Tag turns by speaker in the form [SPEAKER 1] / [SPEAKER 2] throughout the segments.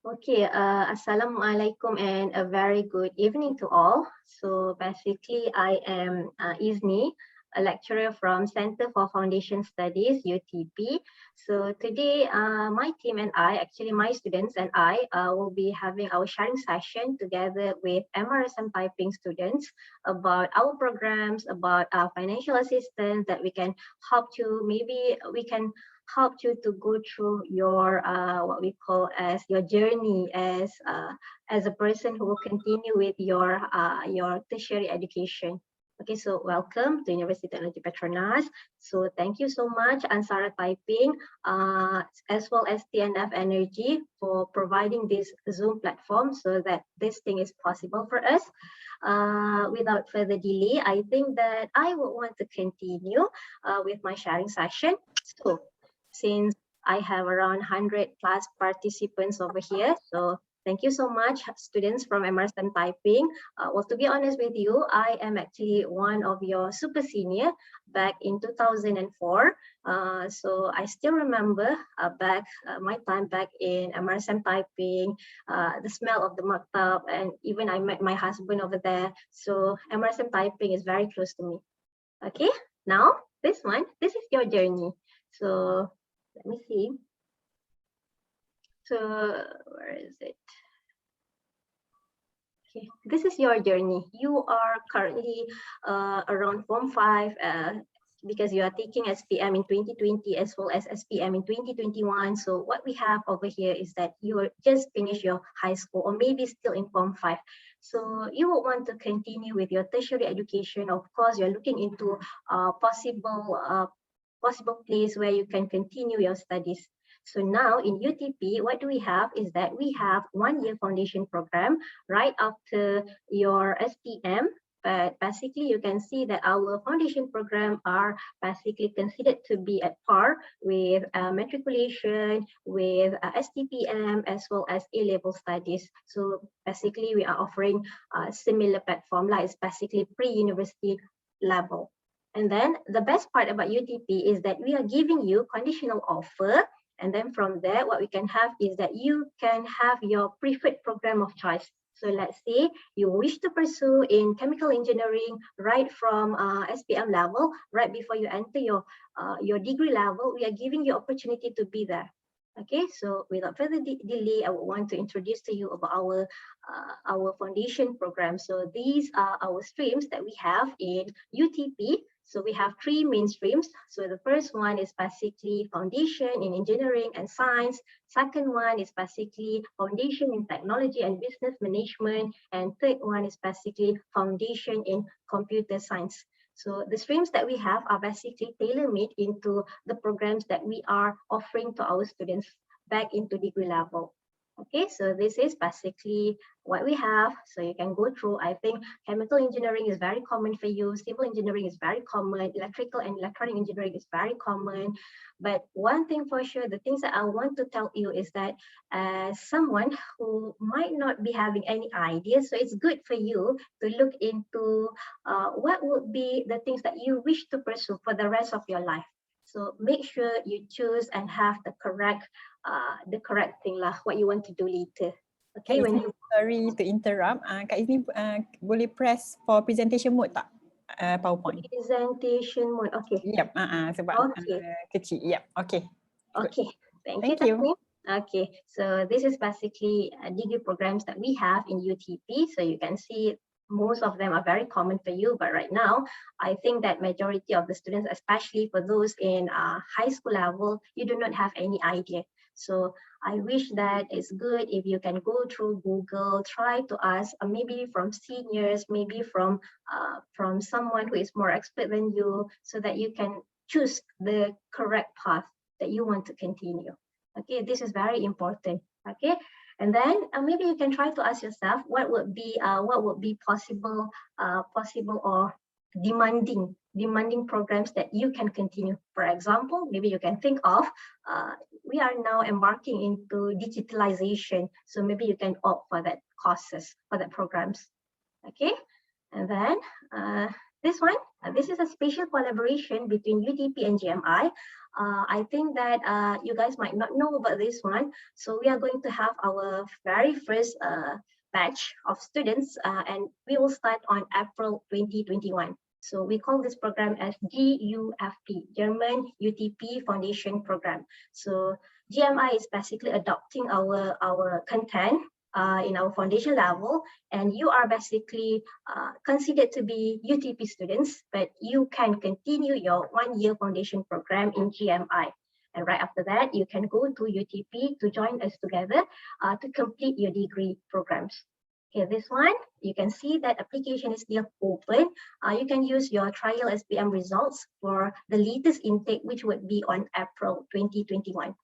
[SPEAKER 1] Okay, Assalamualaikum and a very good evening to all. So basically, I am Izni, a lecturer from Center for Foundation Studies, UTP. So today, my team and I, actually my students and I, will be having our sharing session together with MRSM typing students about our programs, about our financial assistance that we can help you. Maybe we can helped you to go through your what we call as your journey as a person who will continue with your tertiary education. Okay, so welcome to University Technology Petronas. So thank you so much, ANSARA Typing, as well as TNF Energy for providing this Zoom platform so that this thing is possible for us. Without further delay, I think that I would want to continue with my sharing session. So since I have around 100 plus participants over here. So thank you so much, students from MRSM Typing. Well, to be honest with you, I am actually one of your super senior back in 2004. So I still remember my time back in MRSM Typing, the smell of the maktab, and even I met my husband over there. So MRSM Typing is very close to me. Okay, now this is your journey. So let me see. So where is it? Okay, this is your journey. You are currently around Form 5 because you are taking SPM in 2020 as well as SPM in 2021. So what we have over here is that you just finished your high school or maybe still in Form 5. So you will want to continue with your tertiary education. Of course, you're looking into possible place where you can continue your studies. So now in UTP, what do we have is that we have 1 year foundation program right after your SPM. But basically, you can see that our foundation program are basically considered to be at par with matriculation, with STPM, as well as A-level studies. So basically, we are offering a similar platform, like it's basically pre-university level. And then the best part about UTP is that we are giving you conditional offer. And then from there, what we can have is that you can have your preferred program of choice. So let's say you wish to pursue in chemical engineering right from SPM level, right before you enter your degree level, we are giving you opportunity to be there. Okay, so without further delay, I would want to introduce to you about our foundation program. So these are our streams that we have in UTP. So we have 3 main streams. So the first one is basically foundation in engineering and science. Second one is basically foundation in technology and business management. And third one is basically foundation in computer science. So the streams that we have are basically tailor-made into the programs that we are offering to our students back into degree level. Okay, so this is basically what we have. So you can go through. I think chemical engineering is very common for you. Civil engineering is very common. Electrical and electronic engineering is very common. But one thing for sure, the things that I want to tell you is that as someone who might not be having any ideas, so it's good for you to look into what would be the things that you wish to pursue for the rest of your life. So make sure you choose and have the correct thing lah, what you want to do later. Okay,
[SPEAKER 2] when you... Sorry to interrupt. Kak Izni boleh press for presentation mode tak? PowerPoint.
[SPEAKER 1] Presentation mode. Okay.
[SPEAKER 2] Yep. Sebab kecil. Yep. Okay.
[SPEAKER 1] Okay. Thank you. Okay. So this is basically degree programs that we have in UTP. So you can see most of them are very common for you, but right now, I think that majority of the students, especially for those in high school level, you do not have any idea. So I wish that it's good if you can go through Google, try to ask maybe from seniors, maybe from someone who is more expert than you, so that you can choose the correct path that you want to continue. Okay, this is very important. Okay. And then maybe you can try to ask yourself what would be possible or demanding programs that you can continue. For example, maybe you can think of we are now embarking into digitalization, so maybe you can opt for that courses, for that programs. Okay, and then this is a special collaboration between UTP and GMI. I think that you guys might not know about this one. So we are going to have our very first batch of students and we will start on April 2021. So we call this program as GUFP, German UTP Foundation Program. So GMI is basically adopting our content in our foundation level, and you are basically considered to be UTP students, but you can continue your 1-year foundation program in GMI. And right after that, you can go to UTP to join us together to complete your degree programs. Okay, this one, you can see that application is still open. You can use your trial SPM results for the latest intake, which would be on April 2021.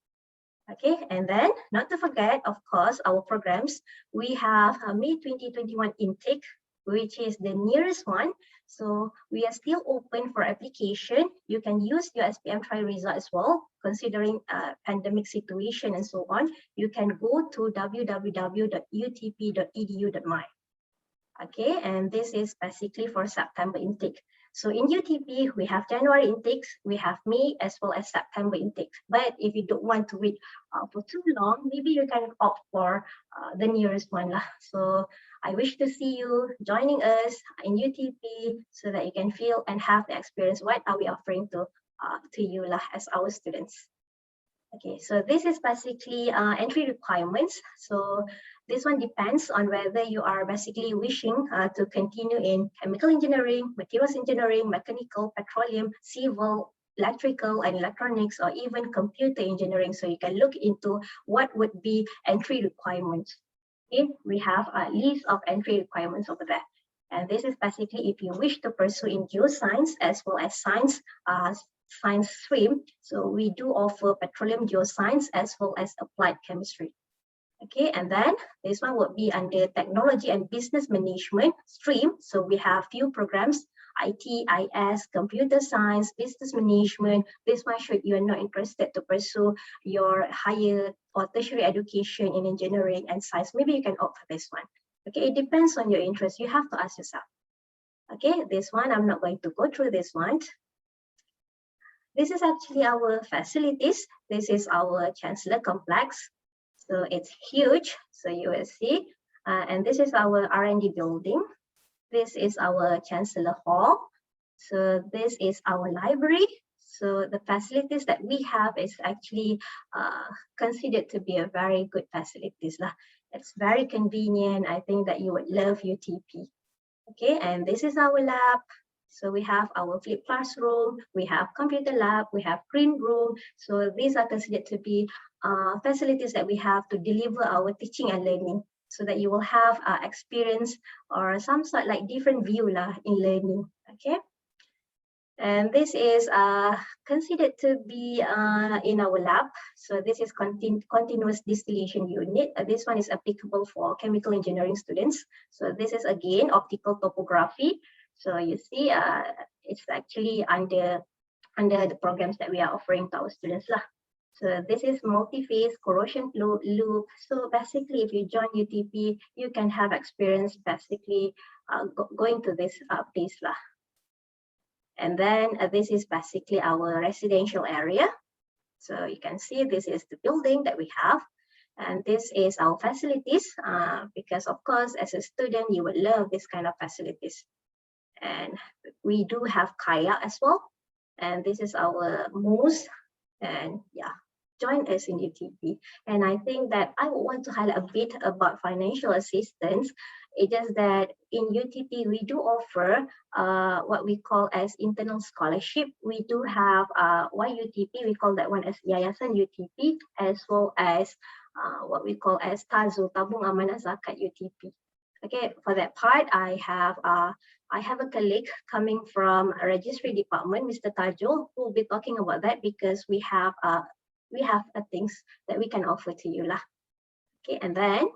[SPEAKER 1] Okay, and then not to forget, of course, our programs. We have a May 2021 intake, which is the nearest one. So we are still open for application. You can use your SPM trial result as well, considering pandemic situation and so on. You can go to www.utp.edu.my. Okay, and this is basically for September intake. So in UTP, we have January intakes, we have May as well as September intakes. But if you don't want to wait for too long, maybe you can opt for the nearest one lah. So I wish to see you joining us in UTP so that you can feel and have the experience. What are we offering to you lah as our students? Okay, so this is basically entry requirements. So this one depends on whether you are basically wishing to continue in chemical engineering, materials engineering, mechanical, petroleum, civil, electrical and electronics, or even computer engineering. So you can look into what would be entry requirements. Okay, we have a list of entry requirements over there. And this is basically if you wish to pursue in geoscience as well as science stream. So we do offer petroleum geoscience as well as applied chemistry. Okay, and then this one would be under technology and business management stream. So we have few programs, IT, IS, computer science, business management. This one, should you are not interested to pursue your higher or tertiary education in engineering and science, maybe you can opt for this one. Okay, it depends on your interest. You have to ask yourself. Okay, this one, I'm not going to go through this one. This is actually our facilities. This is our Chancellor Complex. So it's huge, so you will see. And this is our R&D building. This is our Chancellor Hall. So this is our library. So the facilities that we have is actually considered to be a very good facilities lah. It's very convenient. I think that you would love UTP. Okay, and this is our lab. So we have our flipped classroom, we have computer lab, we have print room. So these are considered to be facilities that we have to deliver our teaching and learning, so that you will have experience or some sort like different view lah in learning. Okay, and this is considered to be in our lab. So this is continuous distillation unit. This one is applicable for chemical engineering students. So this is again optical topography. So you see, it's actually under the programs that we are offering to our students lah. So this is multi-phase corrosion flow loop. So basically, if you join UTP, you can have experience basically going to this place lah. And then this is basically our residential area. So you can see this is the building that we have. And this is our facilities, because of course, as a student, you would love this kind of facilities. And we do have kayak as well. And this is our moose. And yeah, join us in UTP. And I think that I would want to highlight a bit about financial assistance. It's just that in UTP, we do offer what we call as internal scholarship. We do have YUTP, we call that one as Yayasan UTP, as well as what we call as TAZU, Tabung Amanah Zakat UTP. Okay, for that part, I have a colleague coming from a registry department, Mr. Tajul, who will be talking about that, because we have things that we can offer to you lah. Okay, and then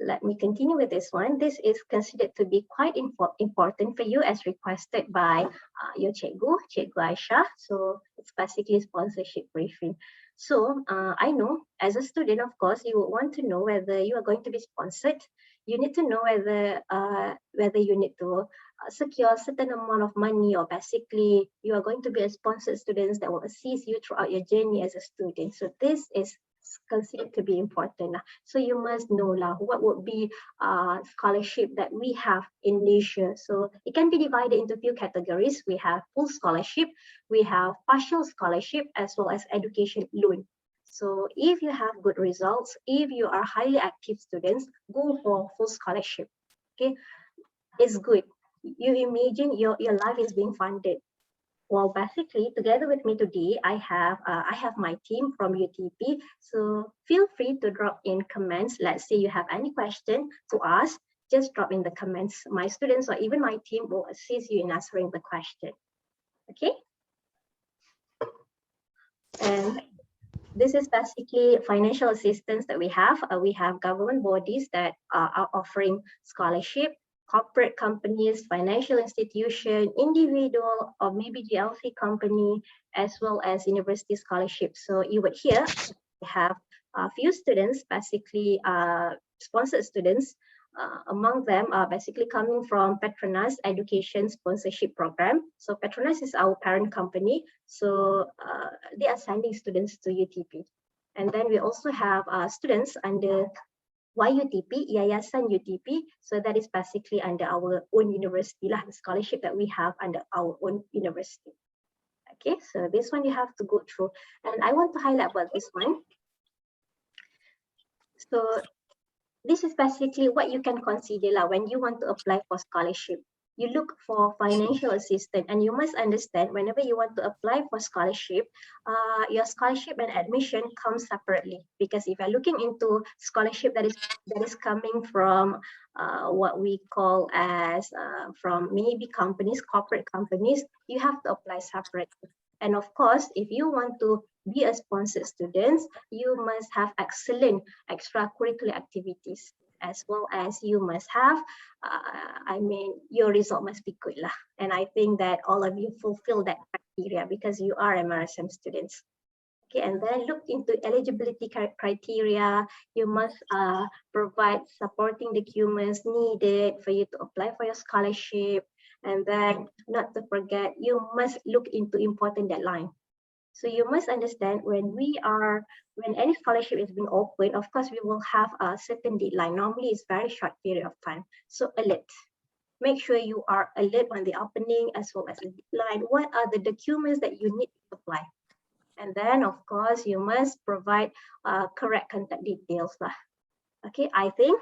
[SPEAKER 1] let me continue with this one. This is considered to be quite important for you as requested by your Cikgu Aisha. So it's basically sponsorship briefing. So I know as a student, of course, you would want to know whether you are going to be sponsored. you need to know whether you need to secure a certain amount of money, or basically you are going to be a sponsored student that will assist you throughout your journey as a student. So this is considered to be important. So you must know what would be scholarship that we have in Malaysia. So it can be divided into a few categories. We have full scholarship, we have partial scholarship, as well as education loan. So if you have good results, if you are highly active students, go for full scholarship. Okay, it's good. You imagine your life is being funded. Well, basically, together with me today, I have my team from UTP. So feel free to drop in comments. Let's say you have any question to ask, just drop in the comments. My students or even my team will assist you in answering the question. Okay. And this is basically financial assistance that we have. We have government bodies that are offering scholarship, corporate companies, financial institution, individual, or maybe GLC company, as well as university scholarships. So you would hear we have a few students, basically sponsored students. Among them are basically coming from Petronas Education Sponsorship Program. So Petronas is our parent company. So they are sending students to UTP. And then we also have students under YUTP, Yayasan UTP. So that is basically under our own university, the scholarship that we have under our own university. Okay, so this one you have to go through. And I want to highlight about this one. So this is basically what you can consider when you want to apply for scholarship. You look for financial assistance, and you must understand whenever you want to apply for scholarship, your scholarship and admission comes separately. Because if you're looking into scholarship that is coming from what we call as from maybe companies, corporate companies, you have to apply separately. And of course, if you want to be a sponsored student, you must have excellent extracurricular activities, as well as you must have, your result must be good. And I think that all of you fulfill that criteria because you are MRSM students. Okay, and then look into eligibility criteria. You must provide supporting documents needed for you to apply for your scholarship. And then not to forget, you must look into important deadline. So you must understand when any scholarship is being opened, of course, we will have a certain deadline. Normally, it's very short period of time. So alert. Make sure you are alert on the opening as well as the deadline. What are the documents that you need to apply? And then, of course, you must provide correct contact details. Okay, I think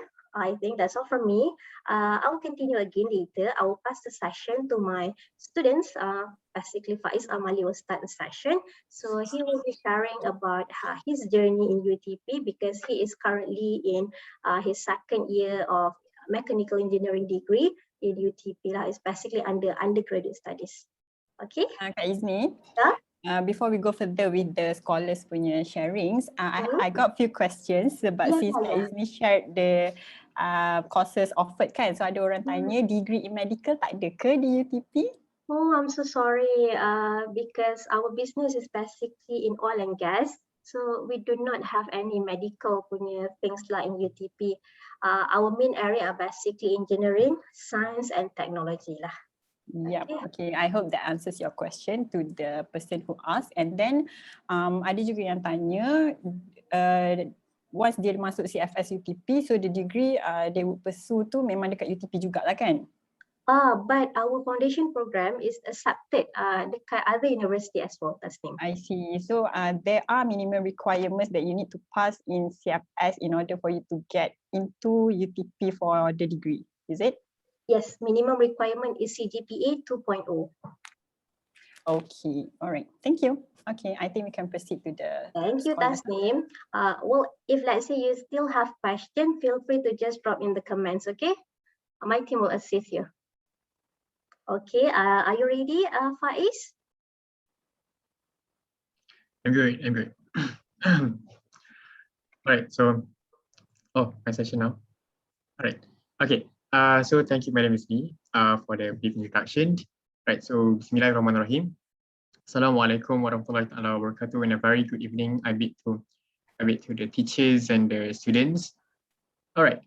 [SPEAKER 1] that's all from me. I'll continue again later. I will pass the session to my students. Basically, Faiz Amali will start the session. So he will be sharing about his journey in UTP because he is currently in his second year of mechanical engineering degree in UTP. It's basically under undergraduate studies. Okay.
[SPEAKER 2] Kak Izni.
[SPEAKER 1] Yeah?
[SPEAKER 2] Before we go further with the scholars punya sharings, I got a few questions sebab since Kak Izni shared the courses offered kan, so ada orang tanya degree in medical tak ada ke di UTP?
[SPEAKER 1] Oh, I'm so sorry because our business is basically in oil and gas, so we do not have any medical punya things like in UTP. Our main area are basically engineering, science and technology lah.
[SPEAKER 2] Yep. Okay. I hope that answers your question to the person who asked. And then ada juga yang tanya once dia masuk CFS UTP, so the degree they would pursue tu memang dekat UTP jugalah kan?
[SPEAKER 1] But our foundation program is accepted dekat other university as well, Tasnim.
[SPEAKER 2] I see. So there are minimum requirements that you need to pass in CFS in order for you to get into UTP for the degree, is it?
[SPEAKER 1] Yes, minimum requirement is CGPA 2.0.
[SPEAKER 2] Okay, all right. Thank you. Okay, I think we can proceed to the
[SPEAKER 1] Thank you, Tasnim. Well, if let's say you still have question, feel free to just drop in the comments, okay? My team will assist you. Okay, are you ready, Faiz?
[SPEAKER 3] I'm good. Alright, so, my session now. Alright, okay. So thank you, Madam Isni, for the brief introduction. Right, so Bismillahirrahmanirrahim. Assalamualaikum warahmatullahi wabarakatuh, and a very good evening I bid to the teachers and the students. All right,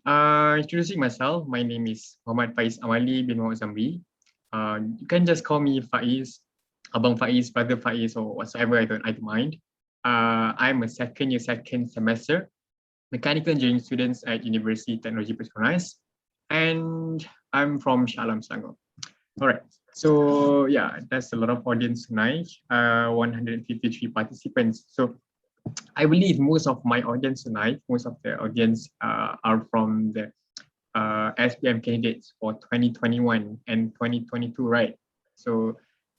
[SPEAKER 3] introducing myself, my name is Muhammad Faiz Amali bin Muhammad Zamri. You can just call me Faiz, Abang Faiz, Brother Faiz, or whatsoever, I don't mind. I'm a second semester mechanical engineering students at University Technology Petronas, and I'm from Shah Alam, Selangor. All right, so yeah, that's a lot of audience tonight, 153 participants. So I believe most of my audience tonight, most of the audience are from the SPM candidates for 2021 and 2022, right? So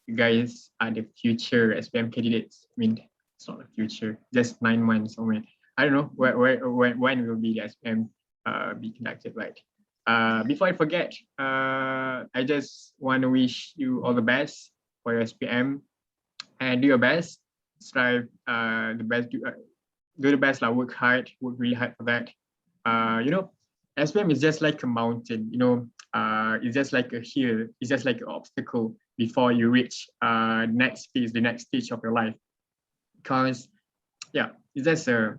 [SPEAKER 3] you guys are the future SPM candidates. I mean, it's not the future, just 9 months. I don't know when will be the SPM be conducted, right? Before I forget, I just want to wish you all the best for your SPM and do your best, strive the best, do the best, like work hard, work really hard for that. You know, SPM is just like a mountain, you know, it's just like a hill, it's just like an obstacle before you reach next phase, the next stage of your life. Because yeah, it's just a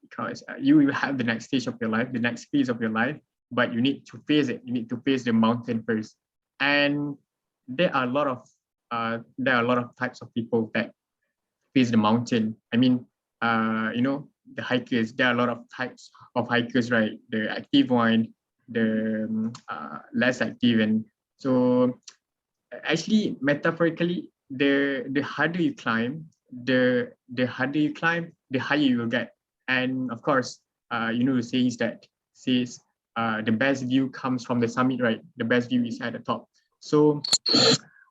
[SPEAKER 3] because you will have the next stage of your life, the next phase of your life, but you need to face it. You need to face the mountain first. And there are a lot of types of people that face the mountain. I mean, you know, the hikers, there are a lot of types of hikers, right? The active one, the less active. And so actually, metaphorically, the harder you climb, the harder you climb, the higher you will get. And of course, you know, the sayings that says the best view comes from the summit, right? The best view is at the top. So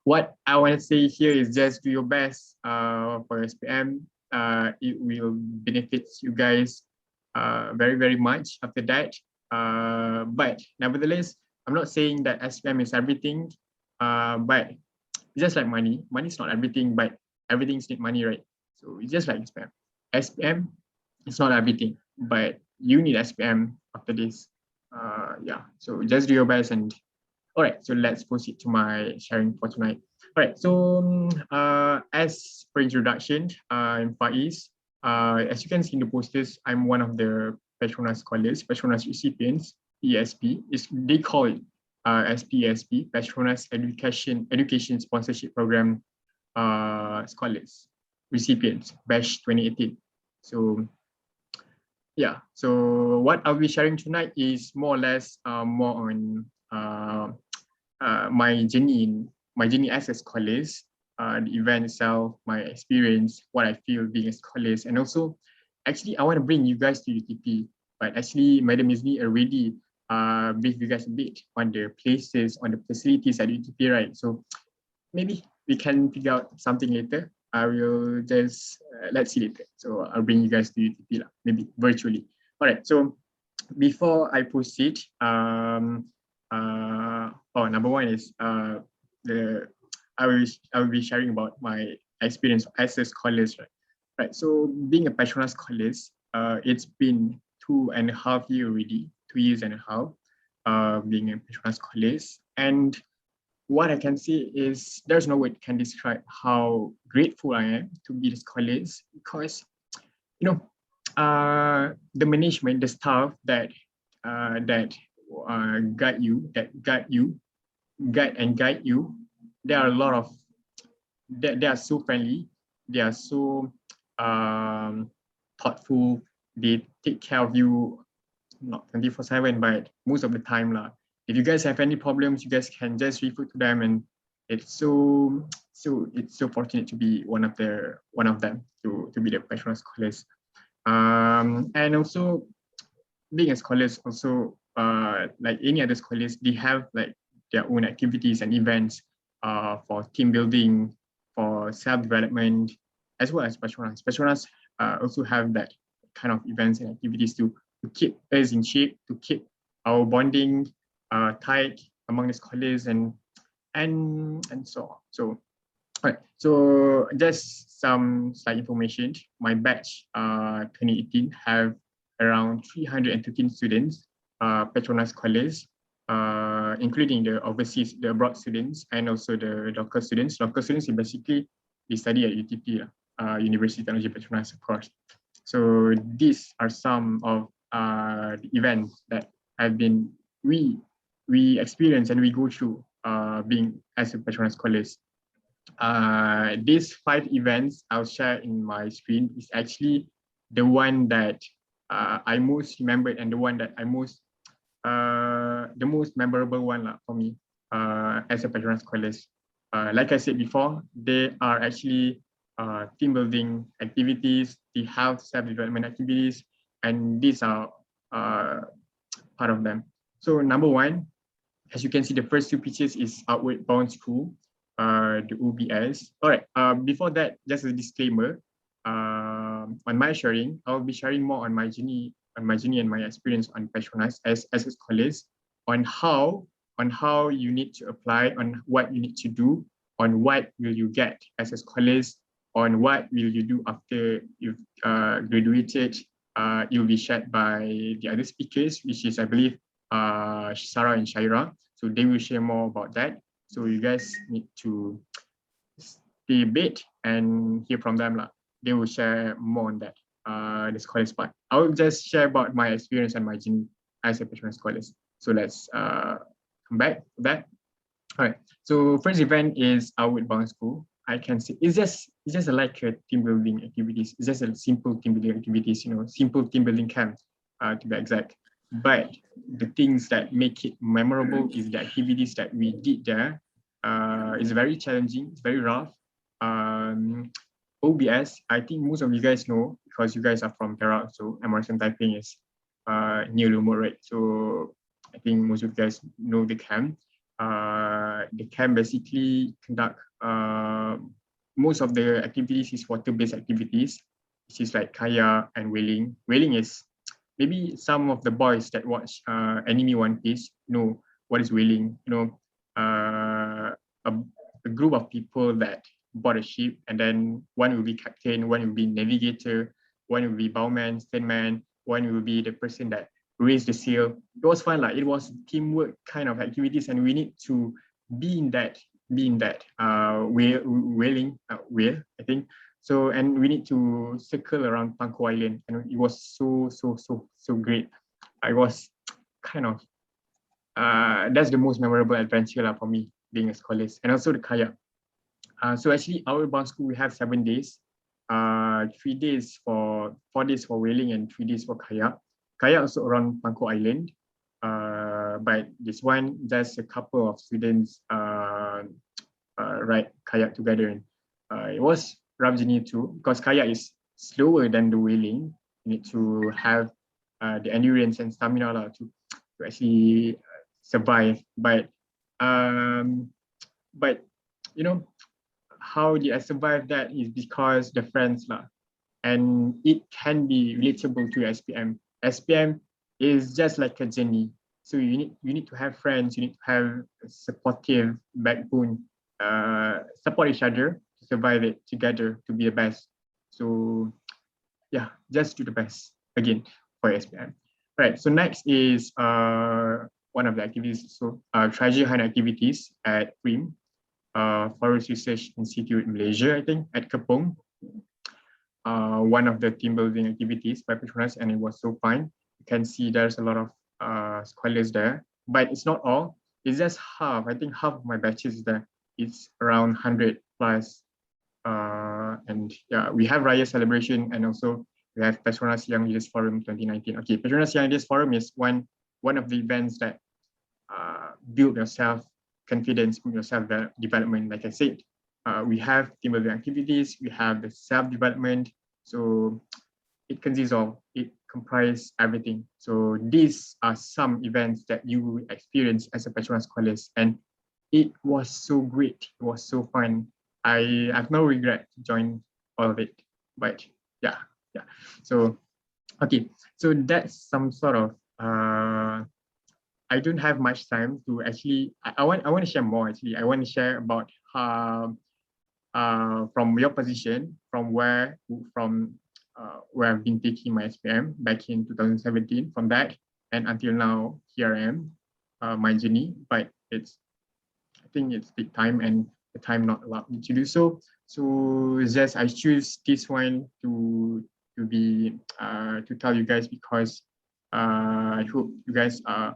[SPEAKER 3] what I want to say here is just do your best for SPM. It will benefit you guys very, very much after that. But nevertheless, I'm not saying that SPM is everything, but it's just like money. Money is not everything, but everything's need money, right? So it's just like SPM. SPM, it's not everything, but you need SPM after this. Yeah, so just do your best. And all right, so let's proceed to my sharing for tonight. All right, so as per introduction, I'm Faiz. As you can see in the posters, I'm one of the Petronas scholars, Petronas recipients, ESP. They call it SPESP, Petronas Education Sponsorship Program scholars, recipients, batch 2018. So yeah, so what I'll be sharing tonight is more or less more on my journey as a scholar, the event itself, my experience, what I feel being a scholar, and also, actually, I want to bring you guys to UTP. But actually, Madam Isni already briefed you guys a bit on the places, on the facilities at UTP, right? So maybe we can figure out something later. I will just let's see later. So I'll bring you guys to UTP, maybe virtually. All right. So before I proceed, number one is I will be sharing about my experience as a scholar, right? Right. So being a Petronas scholar, it's been 2.5 years already, 2 years and a half, being a Petronas scholar. And what I can say is there's no word can describe how grateful I am to be the scholars, because you know the management, the staff that guide you. There are a lot of they are so friendly, they are so thoughtful. They take care of you not 24/7, but most of the time lah. If you guys have any problems, you guys can just refer to them, and it's so fortunate to be one of them, to be the Petronas scholars. And also being a scholars also like any other scholars, they have like their own activities and events for team building, for self-development, as well as Petronas. Petronas also have that kind of events and activities to keep us in shape, to keep our bonding tight among the scholars, and so on. So, all right. So just some slight information. My batch 2018 have around 313 students, Petronas scholars, including the overseas, the abroad students, and also the local students. Local students, basically, they study at UTP, University Technology Petronas, of course. So these are some of the events that we experience and we go through being as a Petronas Scholars. These 5 events I'll share in my screen is actually the one that I most remembered and the one that the most memorable one for me as a Petronas Scholars. Like I said before, they are actually team building activities, the health self-development activities, and these are part of them. So number 1, as you can see, the first 2 pictures is Outward Bound School, the OBS. All right, before that, just a disclaimer. On my sharing, I'll be sharing more on my journey and my experience on Petronas as a scholars, on how you need to apply, on what you need to do, on what will you get as a scholars, on what will you do after you've graduated. It will be shared by the other speakers, which is, I believe, Sarah and Shaira. So they will share more about that. So you guys need to stay a bit and hear from them. They will share more on that, the scholars part. I will just share about my experience and my journey as a Petronas Scholars. So let's come back to that. All right. So first event is Outward Bound School. I can say it's just like a team building activities. It's just a simple team building activities, simple team building camp, to be exact. But the things that make it memorable is the activities that we did there. It's very challenging. It's very rough. OBS, I think most of you guys know because you guys are from Perak. So Emerson Taiping is near Lumpur, right? So I think most of you guys know the camp. The camp basically conduct most of the activities is water-based activities, which is like kayak and whaling. Whaling is maybe some of the boys that watch anime One Piece know what is whaling. A group of people that board a ship, and then one will be captain, one will be navigator, one will be bowman, sternman, one will be the person that raised the sail. It was fun, it was teamwork kind of activities, and we need to be in that whaling whale, I think. So, and we need to circle around Pangko Island, and it was so great. I was kind of that's the most memorable adventure for me being a scholars, and also the kayak. So actually, our bound school we have 7 days, 4 days for whaling and 3 days for kayak. Kayak also around Pangko Island, but this one just a couple of students ride kayak together, and it was rough journey too because kayak is slower than the whaling. You need to have the endurance and stamina to actually survive. But how did I survive that is because the friends and it can be relatable to SPM. SPM is just like a journey. So you need to have friends, you need to have a supportive backbone, support each other to survive it together to be the best. So yeah, just do the best again for SPM. Right. So next is one of the activities. So treasure hunt activities at PRIM. Forest Research Institute in Malaysia, I think, at Kepong. One of the team building activities by Petronas, and it was so fun. You can see there's a lot of scholars there, but it's not all. It's just half. I think half of my batches there. It's around 100 plus. And yeah, we have Raya celebration, and also we have Petronas Young Leaders Forum 2019. Okay, Petronas Young Leaders Forum is one of the events that build yourself confidence in your self-development. Like I said, we have team building activities, we have the self-development. So it consists of, it comprises everything. So these are some events that you will experience as a Petronas Scholars, and it was so great. It was so fun. I have no regret to join all of it, but yeah. So, okay, so that's some sort of, I don't have much time to actually, I want to share more actually. I want to share about how, from your position, from where I've been taking my SPM back in 2017, from that and until now, here I am, my journey, but I think it's big time and the time not allowed me to do so. So it's just, I choose this one to tell you guys because I hope you guys are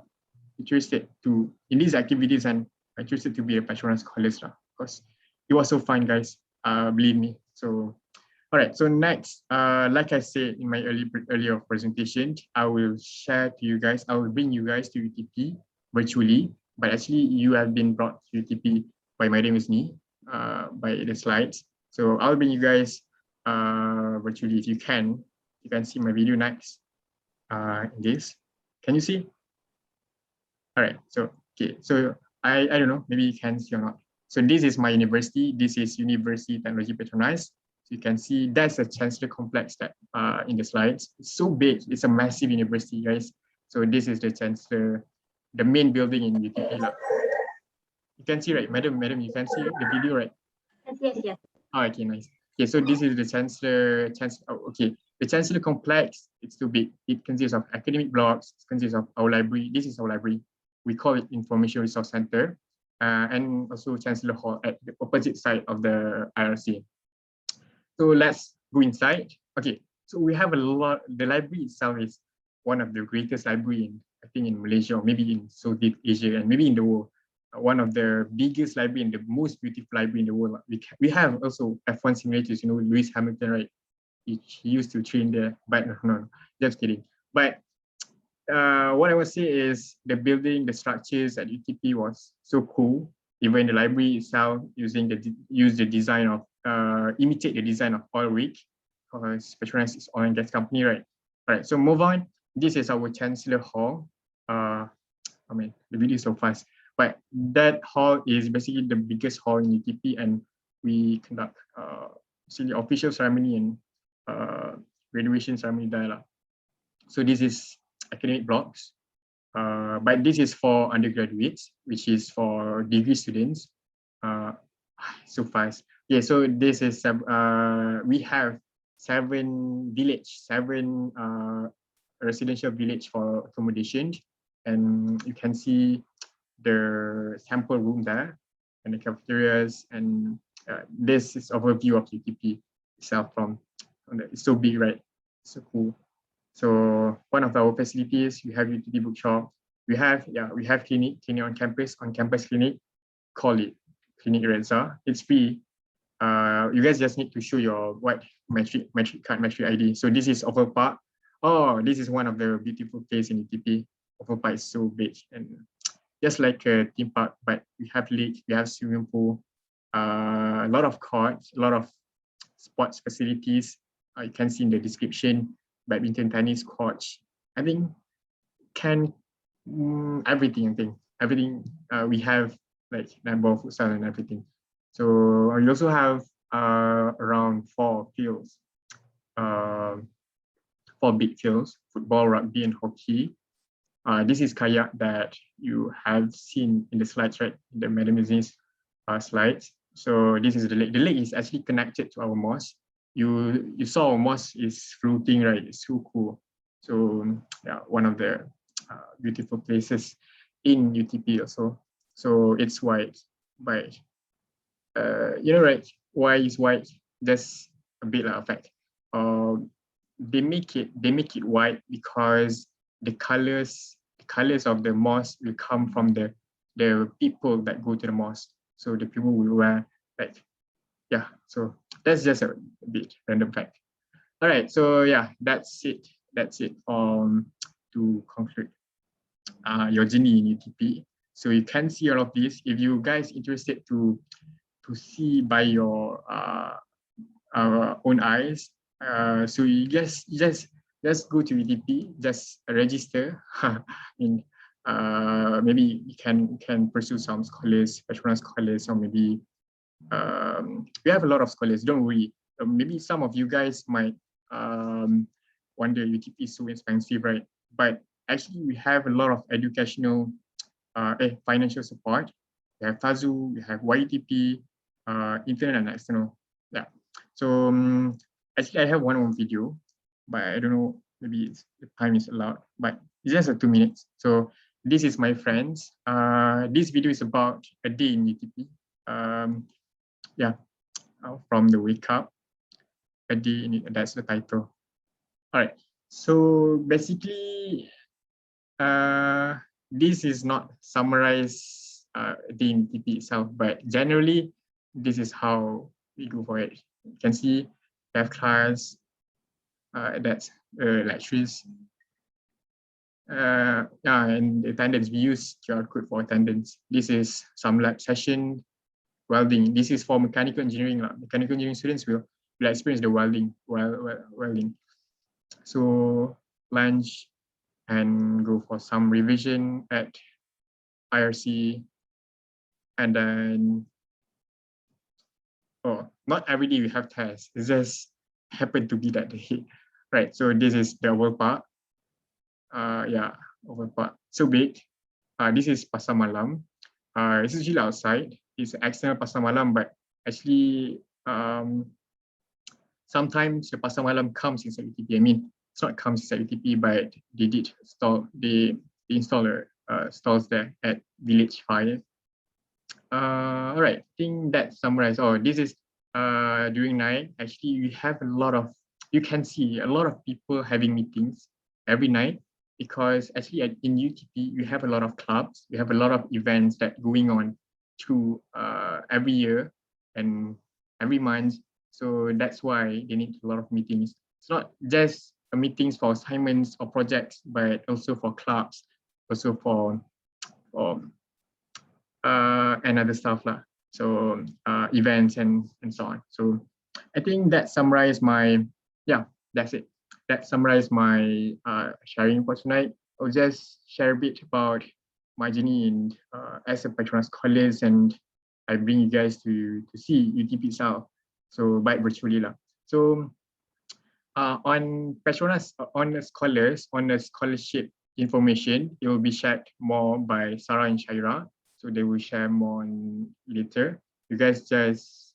[SPEAKER 3] interested in these activities and interested to be a Petronas scholars lah. Because it was so fun, guys. Believe me. So, all right. So next, like I said in my earlier presentation, I will share to you guys. I will bring you guys to UTP virtually, but actually you have been brought to UTP by Madam Isni, by the slides. So I'll bring you guys virtually if you can. You can see my video next. In this, can you see? All right. So okay. So I don't know. Maybe you can see or not. So this is my university. This is University Technology Petronas. So you can see that's the Chancellor Complex that in the slides. It's so big. It's a massive university, guys. So this is the Chancellor, the main building in UTP. You can see, right, madam, you can see the video, right?
[SPEAKER 1] Yes.
[SPEAKER 3] Oh, okay, nice. Okay, so this is the Chancellor. Okay, the Chancellor Complex. It's too big. It consists of academic blocks. It consists of our library. This is our library. We call it Information Resource Center, and also Chancellor Hall at the opposite side of the IRC. So let's go inside. Okay, so we have a lot. The library itself is one of the greatest library in, I think, in Malaysia, or maybe in Southeast Asia, and maybe in the world. One of the biggest library and the most beautiful library in the world. We have also F1 simulators, you know, Lewis Hamilton, right? He used to train there, but no, just kidding. But what I would say is the building, the structures at UTP was so cool. Even the library itself use the design of, imitate the design of oil rig, because Petronas is oil and gas company, right? All right, so move on. This is our Chancellor Hall. I mean, the video is so fast. But that hall is basically the biggest hall in UTP, and we conduct the official ceremony and graduation ceremony there. So this is academic blocks, but this is for undergraduates, which is for degree students. So fast. Yeah, so this is we have seven residential village for accommodation, and you can see the sample room there and the cafeterias, and this is overview of UTP itself it's so big, right? So cool. So one of our facilities, we have UTP bookshop. We have clinic on campus clinic. Call it Clinic Reza. It's free. You guys just need to show your metric card, metric ID. So this is Over Park. Oh, this is one of the beautiful places in UTP. Over Park is so big and just like a theme park, but we have lake, we have swimming pool, a lot of courts, a lot of sports facilities. You can see in the description, badminton, tennis courts. I think everything. I think everything. We have like netball, futsal, and everything. So we also have around 4 fields, 4 big fields: football, rugby, and hockey. This is kayak that you have seen in the slides, right? The Madam Isni's slides. So this is the lake. The lake is actually connected to our mosque. You saw our mosque is floating, right? It's so cool. So yeah, one of the beautiful places in UTP also. So it's white, but you know, right? Why is white? Just a bit of effect. They make it white because the colors of the mosque will come from the people that go to the mosque. So the people will wear like, yeah. So that's just a bit random fact. All right. So yeah, that's it. To conclude your journey in UTP. So you can see all of this. If you guys interested to see by your own eyes, so you just go to UTP, just register. Maybe you can pursue some scholars, Petronas scholars, or maybe we have a lot of scholars. Don't worry. Maybe some of you guys might wonder UTP is so expensive, right? But actually, we have a lot of educational, financial support. We have FAZU, we have YTP, internal and external. Yeah. So actually, I have one more video, but I don't know, maybe the time is allowed, but it's just 2 minutes. So this is my friends. This video is about a day in UTP. Yeah, from the wake up, a day in it, that's the title. All right. So basically, this is not summarized in TP itself, but generally, this is how we go for it. You can see we have class, that's lectures. Yeah, and attendance, we use QR code for attendance. This is some lab session, welding. This is for mechanical engineering. Mechanical engineering students will experience the welding. So lunch and go for some revision at IRC, and then not every day we have tests. It just happened to be that day, right? So this is the oval part. Yeah, oval part. So big. This is pasar malam. It's usually outside. It's external pasar malam, but actually sometimes the pasar malam comes inside UTP. I mean, it's not comes inside UTP, but they did install stalls there at Village 5. All right, I think that summarized. This is during night. Actually, we have a lot of, you can see a lot of people having meetings every night, because actually in UTP, we have a lot of clubs, we have a lot of events that going on through every year and every month. So that's why they need a lot of meetings. It's not just meetings for assignments or projects, but also for clubs, also for and other stuff lah. So events and so on. So I think that summarized my, yeah, that's it. That summarized my sharing for tonight. I'll just share a bit about my journey in as a Petronas Scholars, and I bring you guys to see UTP itself. So by virtually lah. So on Petronas, on the scholars, on the scholarship information, it will be shared more by Sarah and Shaira. So they will share more on later. You guys just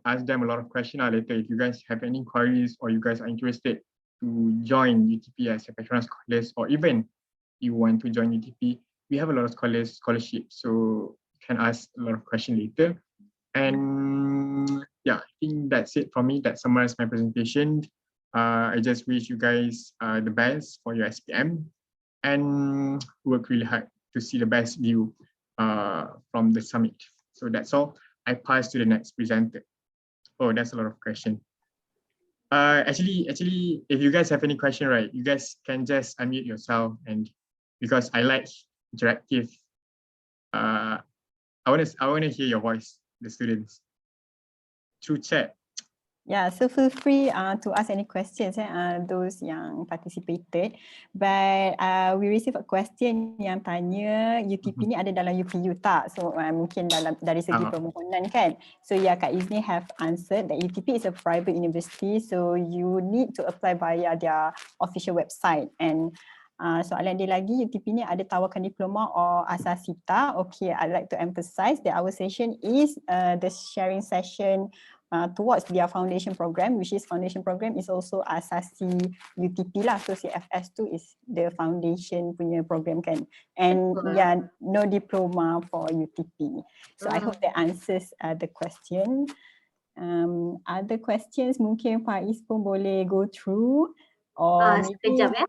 [SPEAKER 3] ask them a lot of questions later. If you guys have any queries or you guys are interested to join UTP as a Petronas Scholars, or even you want to join UTP, we have a lot of scholarships. So you can ask a lot of questions later. And yeah, I think that's it from me. That summarizes my presentation. I just wish you guys the best for your SPM and work really hard to see the best view from the summit. So that's all. I pass to the next presenter. Oh, that's a lot of questions. Actually, if you guys have any question, right, you guys can just unmute yourself, and because I like interactive, I want to hear your voice, the students, through chat.
[SPEAKER 2] Yeah, so feel free to ask any questions, those yang participated. But we received a question yang tanya UTP ni ada dalam UPU tak? So mungkin dari segi permohonan kan. So yeah, Kak Izni have answered that UTP is a private university, so you need to apply via their official website. And soalan dia lagi, UTP ni ada tawarkan diploma or asasita. Okay, I'd like to emphasize that our session is the sharing session towards their foundation program, which is foundation program is also asasi UTP lah. So CFS2 is the foundation punya program kan. And yeah, no diploma for UTP. So I hope that answers the question. Other questions mungkin Faiz pun boleh go through. Or
[SPEAKER 1] sekejap ya.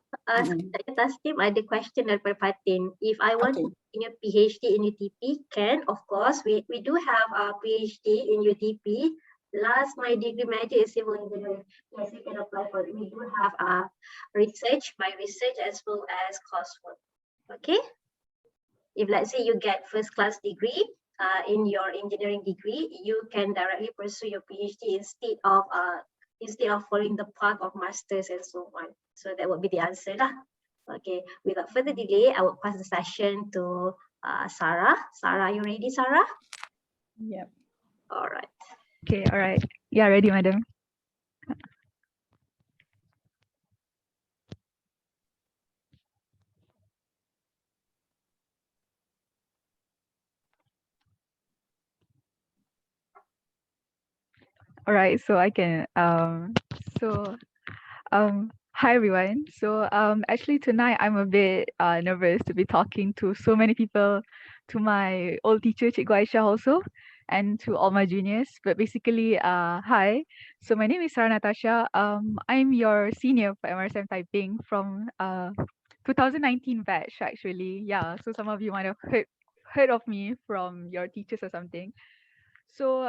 [SPEAKER 1] Tasnim ada question daripada Fatin. If I want to continue PhD in UTP, can, of course, we do have a PhD in UTP. Last, my degree major is civil engineering. Yes, you can apply for it. We do have a research, my research as well as coursework. Okay. If let's say you get first class degree in your engineering degree, you can directly pursue your PhD instead of following the path of masters and so on. So that would be the answer lah. Okay. Without further delay, I will pass the session to Sarah. Sarah, are you ready, Sarah?
[SPEAKER 2] Yep.
[SPEAKER 1] All right.
[SPEAKER 4] Okay, all right. Yeah, ready, madam. All right, so I can, hi everyone. So actually tonight I'm a bit nervous to be talking to so many people, to my old teacher, Cikgu Aisyah also, and to all my juniors. But basically, hi. So my name is Sarah Natasha. I'm your senior for MRSM typing from 2019 batch actually. Yeah, so some of you might have heard of me from your teachers or something. So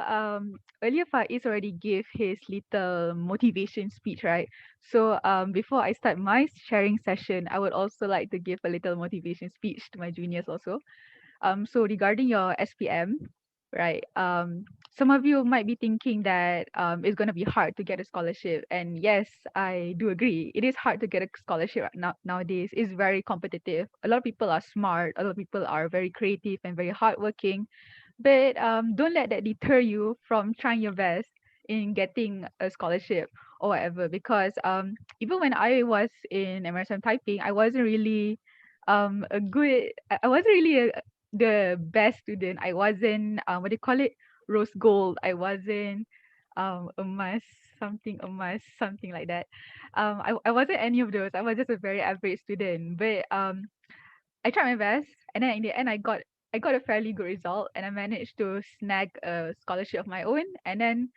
[SPEAKER 4] earlier Faiz already gave his little motivation speech, right? So before I start my sharing session, I would also like to give a little motivation speech to my juniors also. So regarding your SPM, right? Some of you might be thinking that it's gonna be hard to get a scholarship, and yes, I do agree. It is hard to get a scholarship nowadays. It's very competitive. A lot of people are smart. A lot of people are very creative and very hardworking, but don't let that deter you from trying your best in getting a scholarship or whatever. Because even when I was in MRSM typing, I wasn't really a good. I wasn't really the best student. I wasn't what do you call it, rose gold. I wasn't emas something like that. I wasn't any of those. I was just a very average student. But I tried my best, and then in the end, I got a fairly good result, and I managed to snag a scholarship of my own. And then,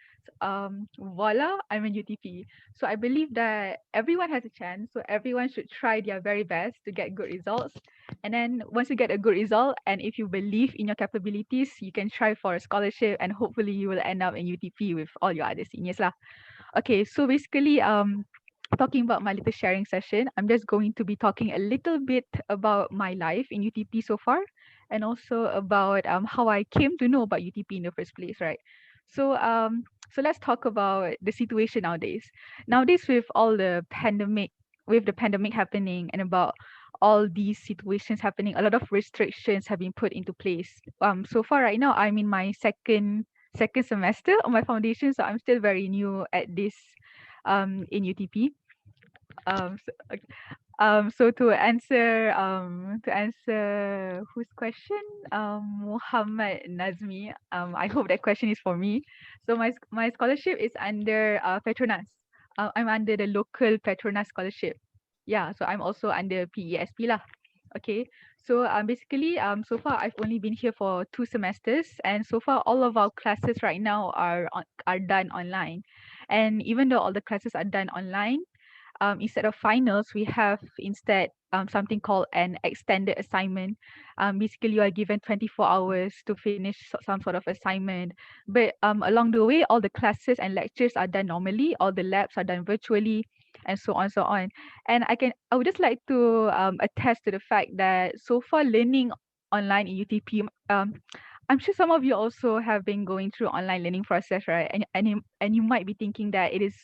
[SPEAKER 4] voila, I'm in UTP. So I believe that everyone has a chance. So everyone should try their very best to get good results. And then once you get a good result, and if you believe in your capabilities, you can try for a scholarship, and hopefully you will end up in UTP with all your other seniors lah. Okay, so basically, talking about my little sharing session, I'm just going to be talking a little bit about my life in UTP so far, and also about how I came to know about UTP in the first place, right? So so let's talk about the situation nowadays. Nowadays, with the pandemic happening, and about all these situations happening, a lot of restrictions have been put into place. So far right now, I'm in my second semester of my foundation, so I'm still very new at this in UTP. So, so to answer whose question? Muhammad Nazmi. I hope that question is for me. So my scholarship is under Petronas. I'm under the local Petronas scholarship. Yeah, so I'm also under PESP lah. Okay, so basically so far I've only been here for 2 semesters, and so far all of our classes right now are done online. And even though all the classes are done online, instead of finals, we have instead something called an extended assignment. Basically, you are given 24 hours to finish some sort of assignment. But along the way, all the classes and lectures are done normally, all the labs are done virtually, and so on, so on. And I would just like to attest to the fact that so far learning online in UTP, I'm sure some of you also have been going through online learning process, right? And you might be thinking that it is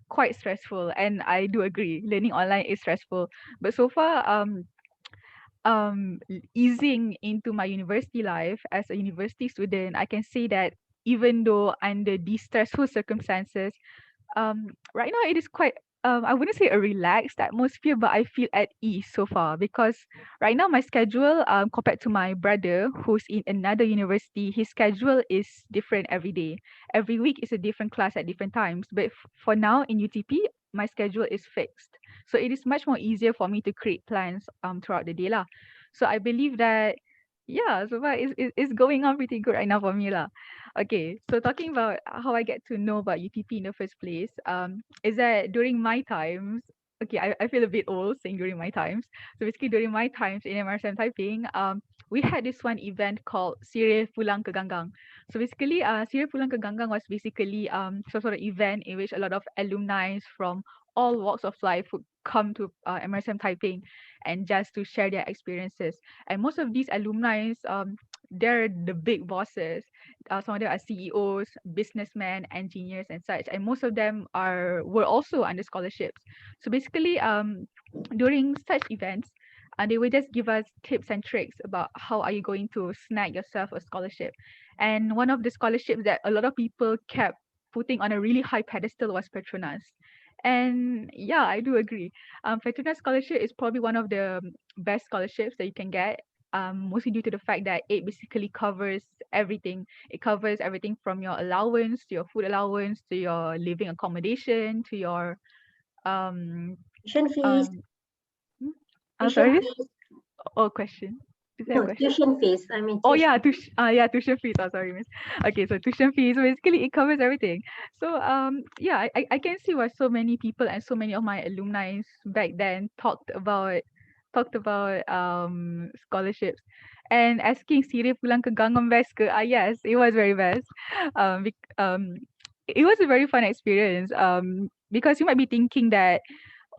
[SPEAKER 4] quite stressful, and I do agree. Learning online is stressful, but so far, easing into my university life as a university student, I can say that even though under these stressful circumstances, right now it is quite I wouldn't say a relaxed atmosphere, but I feel at ease so far, because right now my schedule, compared to my brother who's in another university, his schedule is different every day. Every week is a different class at different times. But for now in UTP, my schedule is fixed. So it is much more easier for me to create plans throughout the day lah. So I believe that yeah, so far it's going on pretty good right now for me lah. Okay, so talking about how I get to know about UTP in the first place, is that during my times, okay, I feel a bit old saying during my times. So basically during my times in MRSM typing, we had this one event called Sirih Pulang ke Ganggang. So basically, Sirih Pulang ke Ganggang was basically some sort of event in which a lot of alumni from all walks of life would come to MRSM typing and just to share their experiences. And most of these alumni, they're the big bosses. Some of them are CEOs, businessmen, engineers, and such. And most of them were also under scholarships. So basically, during such events, they will just give us tips and tricks about how are you going to snag yourself a scholarship. And one of the scholarships that a lot of people kept putting on a really high pedestal was Petronas. And yeah, I do agree. Petronas scholarship is probably one of the best scholarships that you can get, mostly due to the fact that it basically covers everything. It covers everything from your allowance to your food allowance to your living accommodation to your
[SPEAKER 1] Tuition fees.
[SPEAKER 4] hmm?
[SPEAKER 1] Tuition
[SPEAKER 4] Sorry,
[SPEAKER 1] fees.
[SPEAKER 4] question. Is there a
[SPEAKER 1] No,
[SPEAKER 4] question?
[SPEAKER 1] tuition fees. I mean,
[SPEAKER 4] Oh
[SPEAKER 1] tuition.
[SPEAKER 4] yeah, tuition fees. Oh, sorry, miss. Okay, so tuition fees. So basically, it covers everything. So yeah, I can see why so many people and so many of my alumni back then talked talked about scholarships and asking Siri pulang ke Gangnam best ke? Yes, it was very best. It was a very fun experience. Because you might be thinking that,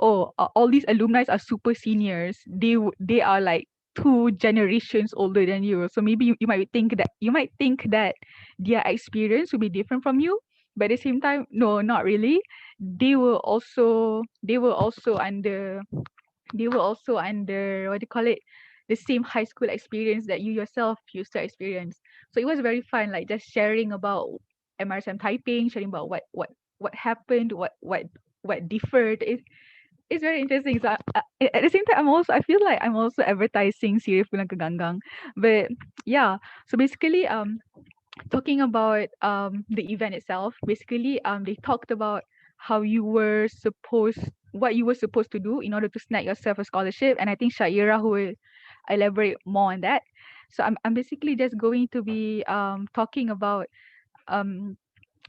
[SPEAKER 4] oh, all these alumni are super seniors. They are like 2 generations older than you. So maybe you might think that their experience will be different from you. But at the same time, no, not really. They were also under what do you call it, the same high school experience that you yourself used to experience. So it was very fun, like just sharing about MRSM typing, sharing about what happened, what differed. It's very interesting. So at the same time, I feel like I'm also advertising Siri Pulang ke Ganggang. But yeah, so basically talking about the event itself, basically they talked about what you were supposed to do in order to snag yourself a scholarship, and I think Shaira who will elaborate more on that. So I'm basically just going to be talking about um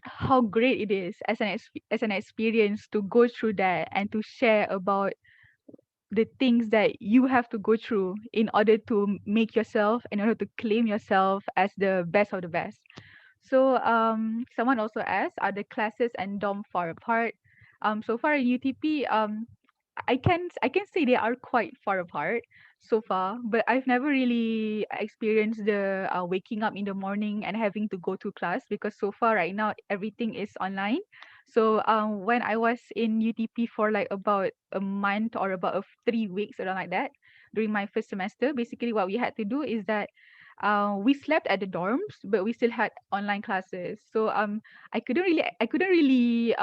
[SPEAKER 4] how great it is as an experience to go through that and to share about the things that you have to go through in order to make yourself, in order to claim yourself as the best of the best. So someone also asked, are the classes and dorm far apart? So far in UTP, I can say they are quite far apart so far, but I've never really experienced the waking up in the morning and having to go to class, because so far right now everything is online. So when I was in UTP for like about a month or about 3 weeks around like that, during my first semester, basically what we had to do is that we slept at the dorms, but we still had online classes. So I couldn't really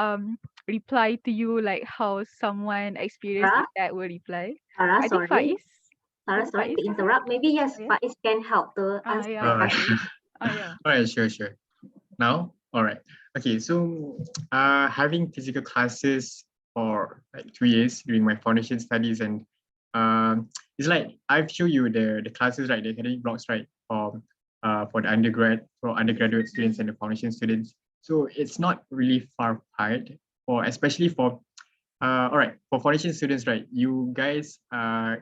[SPEAKER 4] reply to you like how someone experienced
[SPEAKER 1] Sarah,
[SPEAKER 4] it that will reply.
[SPEAKER 1] Sarah,
[SPEAKER 4] I think
[SPEAKER 1] sorry.
[SPEAKER 4] Faiz.
[SPEAKER 1] Sarah,
[SPEAKER 4] Oh,
[SPEAKER 1] sorry
[SPEAKER 4] Faiz
[SPEAKER 1] to
[SPEAKER 4] can help.
[SPEAKER 1] interrupt. Maybe yes,
[SPEAKER 4] Oh, yeah.
[SPEAKER 1] Faiz can help to answer
[SPEAKER 4] Yeah,
[SPEAKER 1] the
[SPEAKER 3] All
[SPEAKER 4] yeah.
[SPEAKER 3] right.
[SPEAKER 1] question.
[SPEAKER 4] Oh, yeah.
[SPEAKER 3] All right, sure. Now, all right. Okay, so having physical classes for like 2 years during my foundation studies, and it's like I've shown you the classes, right? The academic blocks, right? For the undergraduate students and the foundation students. So it's not really far apart, especially for all right, for foundation students, right? You guys,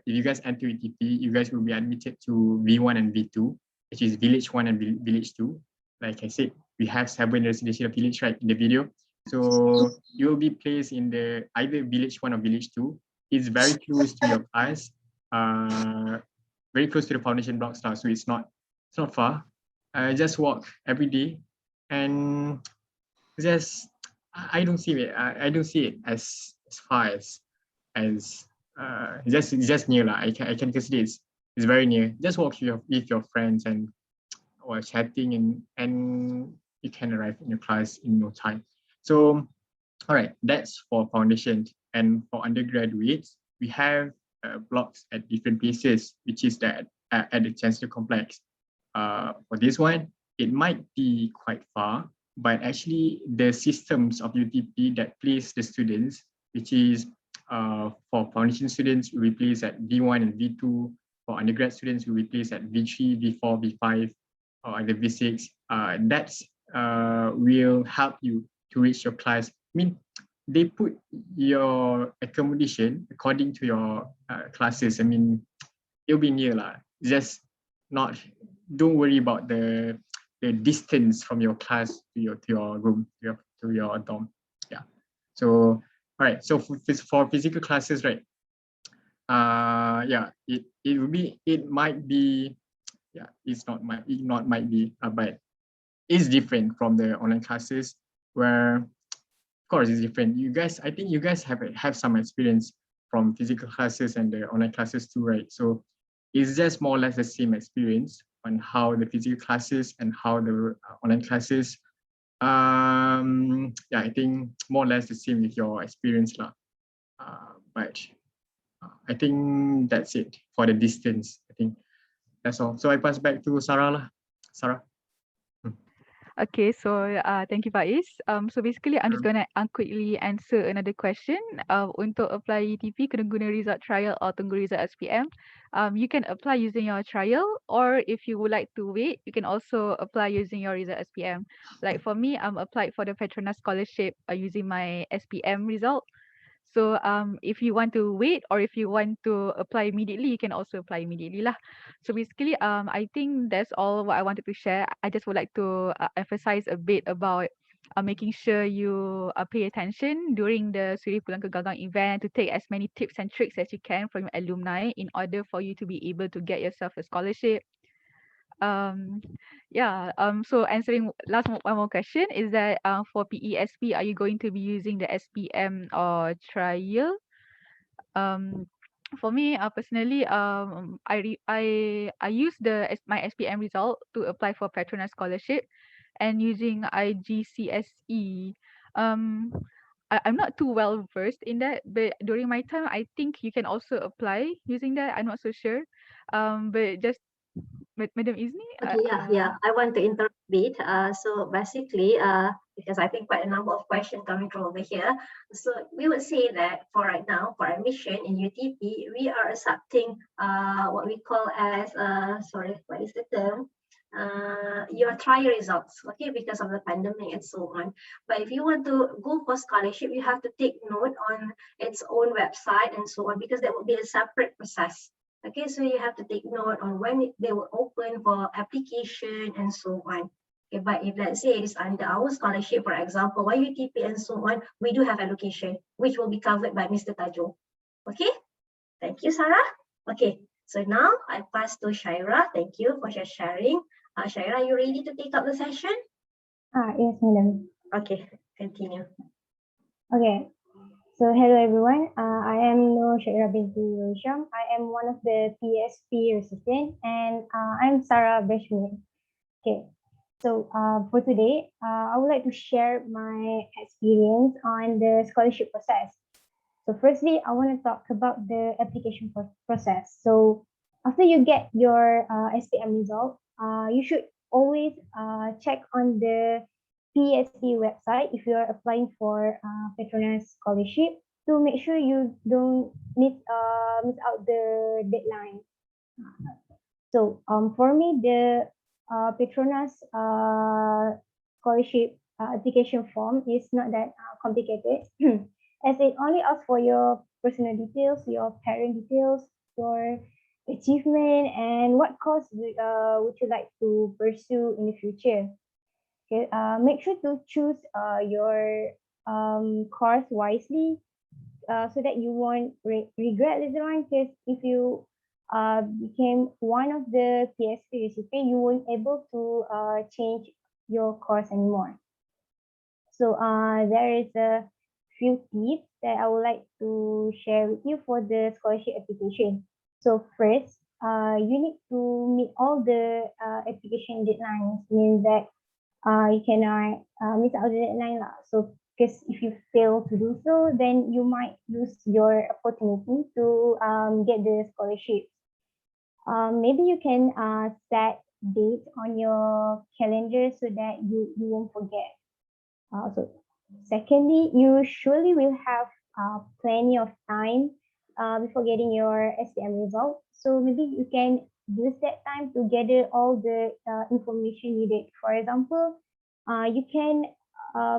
[SPEAKER 3] if you guys enter UTP, you guys will be admitted to V1 and V2, which is Village 1 and Village 2. Like I said, we have 7 residential village, right, in the video. So you will be placed in the either Village 1 or Village 2. It's very close to your class, very close to the foundation blocks now, so it's not far. Just walk every day, and just I don't see it. I don't see it as far as just near lah. I can consider it's very near. Just walk with your friends and or chatting, and you can arrive in your class in no time. So all right, that's for foundation. And for undergraduates, we have blocks at different places, which is that at the Chancellor Complex. For this one, it might be quite far, but actually the systems of UTP that place the students, which is for foundation students, we place at V1 and V2. For undergrad students, we place at V3, V4, V5, or either V6. That's will help you to reach your class. I mean, they put your accommodation according to your classes. I mean, it'll be near lah. Just not. Don't worry about the distance from your class to your room, to your dorm. Yeah. So all right. So for physical classes, right? Yeah. It might be. Yeah. It's not might be. But it's different from the online classes, where of course it's different. I think you guys have some experience from physical classes and the online classes too, right? So it's just more or less the same experience on how the physical classes and how the online classes. Yeah, I think more or less the same with your experience lah. But I think that's it for the distance. I think that's all. So I pass back to Sarah lah. Sarah.
[SPEAKER 4] Okay, so thank you, Faiz. So basically, I'm just gonna quickly answer another question. Untuk apply UTP, kena guna result trial or tunggu result SPM. You can apply using your trial, or if you would like to wait, you can also apply using your result SPM. Like for me, I'm applied for the Petronas scholarship using my SPM result. So if you want to wait or if you want to apply immediately, you can also apply immediately lah. So basically, I think that's all what I wanted to share. I just would like to emphasize a bit about making sure you pay attention during the Suri Pulang ke Gagang event to take as many tips and tricks as you can from your alumni in order for you to be able to get yourself a scholarship. So answering one more question is that for PESP, are you going to be using the SPM or trial? For me, personally, I use my SPM result to apply for Petronas scholarship, and using IGCSE. I'm not too well versed in that, but during my time, I think you can also apply using that. I'm not so sure. But just Madam Izni.
[SPEAKER 1] Okay, yeah. I want to interrupt a bit. So basically, because I think quite a number of questions coming from over here. So we would say that for right now, for admission in UTP, we are accepting what we call as sorry, what is the term? Your trial results, okay, because of the pandemic and so on. But if you want to go for scholarship, you have to take note on its own website and so on, because that will be a separate process. Okay, so you have to take note on when they will open for application and so on. Okay, but if let's say it is under our scholarship, for example, UTP and so on, we do have allocation, which will be covered by Mr. Tajo. Okay, thank you, Sarah. Okay, so now I pass to Shaira. Thank you for your sharing. Shaira, are you ready to take up the session?
[SPEAKER 5] Yes, madam.
[SPEAKER 1] Okay, continue.
[SPEAKER 5] Okay. So hello everyone. I am Nur Syairah binti Rosham. I am one of the PSP recipients, and I'm Sarah Beshmin. Okay. So for today, I would like to share my experience on the scholarship process. So firstly, I want to talk about the application process. So after you get your SPM result, you should always check on the PSP website if you are applying for Petronas scholarship, to make sure you don't miss out the deadline. So for me, the Petronas scholarship application form is not that complicated, as it only asks for your personal details, your parent details, your achievement, and what course would you like to pursue in the future. Okay, make sure to choose your course wisely, so that you won't regret later on. Because if you became one of the PSP recipients, you won't able to change your course anymore. So there is a few tips that I would like to share with you for the scholarship application. So first, you need to meet all the application deadlines, means that you cannot miss out the deadline lah. So because if you fail to do so, then you might lose your opportunity to get the scholarship. Maybe you can set dates on your calendar so that you won't forget. So secondly, you surely will have plenty of time before getting your SPM result. So maybe you can use that time to gather all the information needed. For example, you can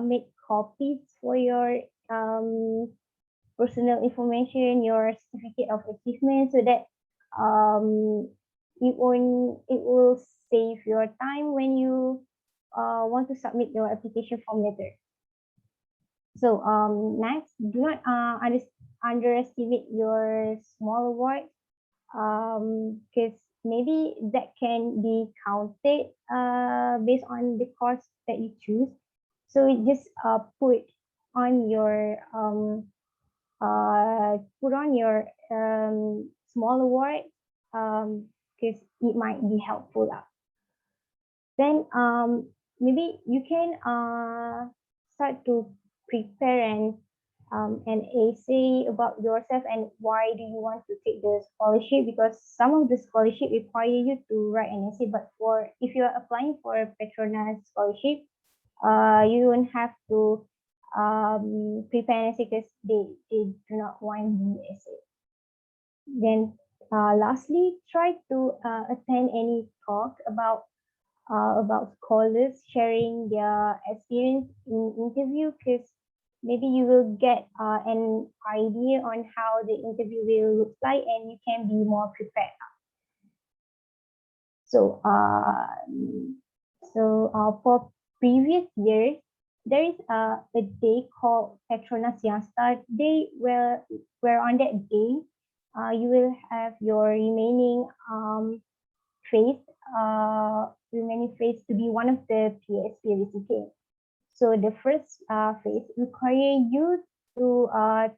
[SPEAKER 5] make copies for your personal information, your certificate of achievement, so that it will save your time when you want to submit your application form later. So next, do not underestimate your small award, because maybe that can be counted based on the course that you choose. So just put on your small award, because it might be helpful. Then maybe you can start to prepare an essay about yourself and why do you want to take the scholarship, because some of the scholarship require you to write an essay, but if you are applying for a Petronas scholarship, you don't have to prepare an essay, because they do not want the essay. Then lastly, try to attend any talk about scholars sharing their experience in interview, because maybe you will get an idea on how the interview will look like, and you can be more prepared. So, for previous years, there is a day called Petronas Youngstar Day, where on that day, you will have your remaining phase to be one of the PSP recipients. So the first phase require you to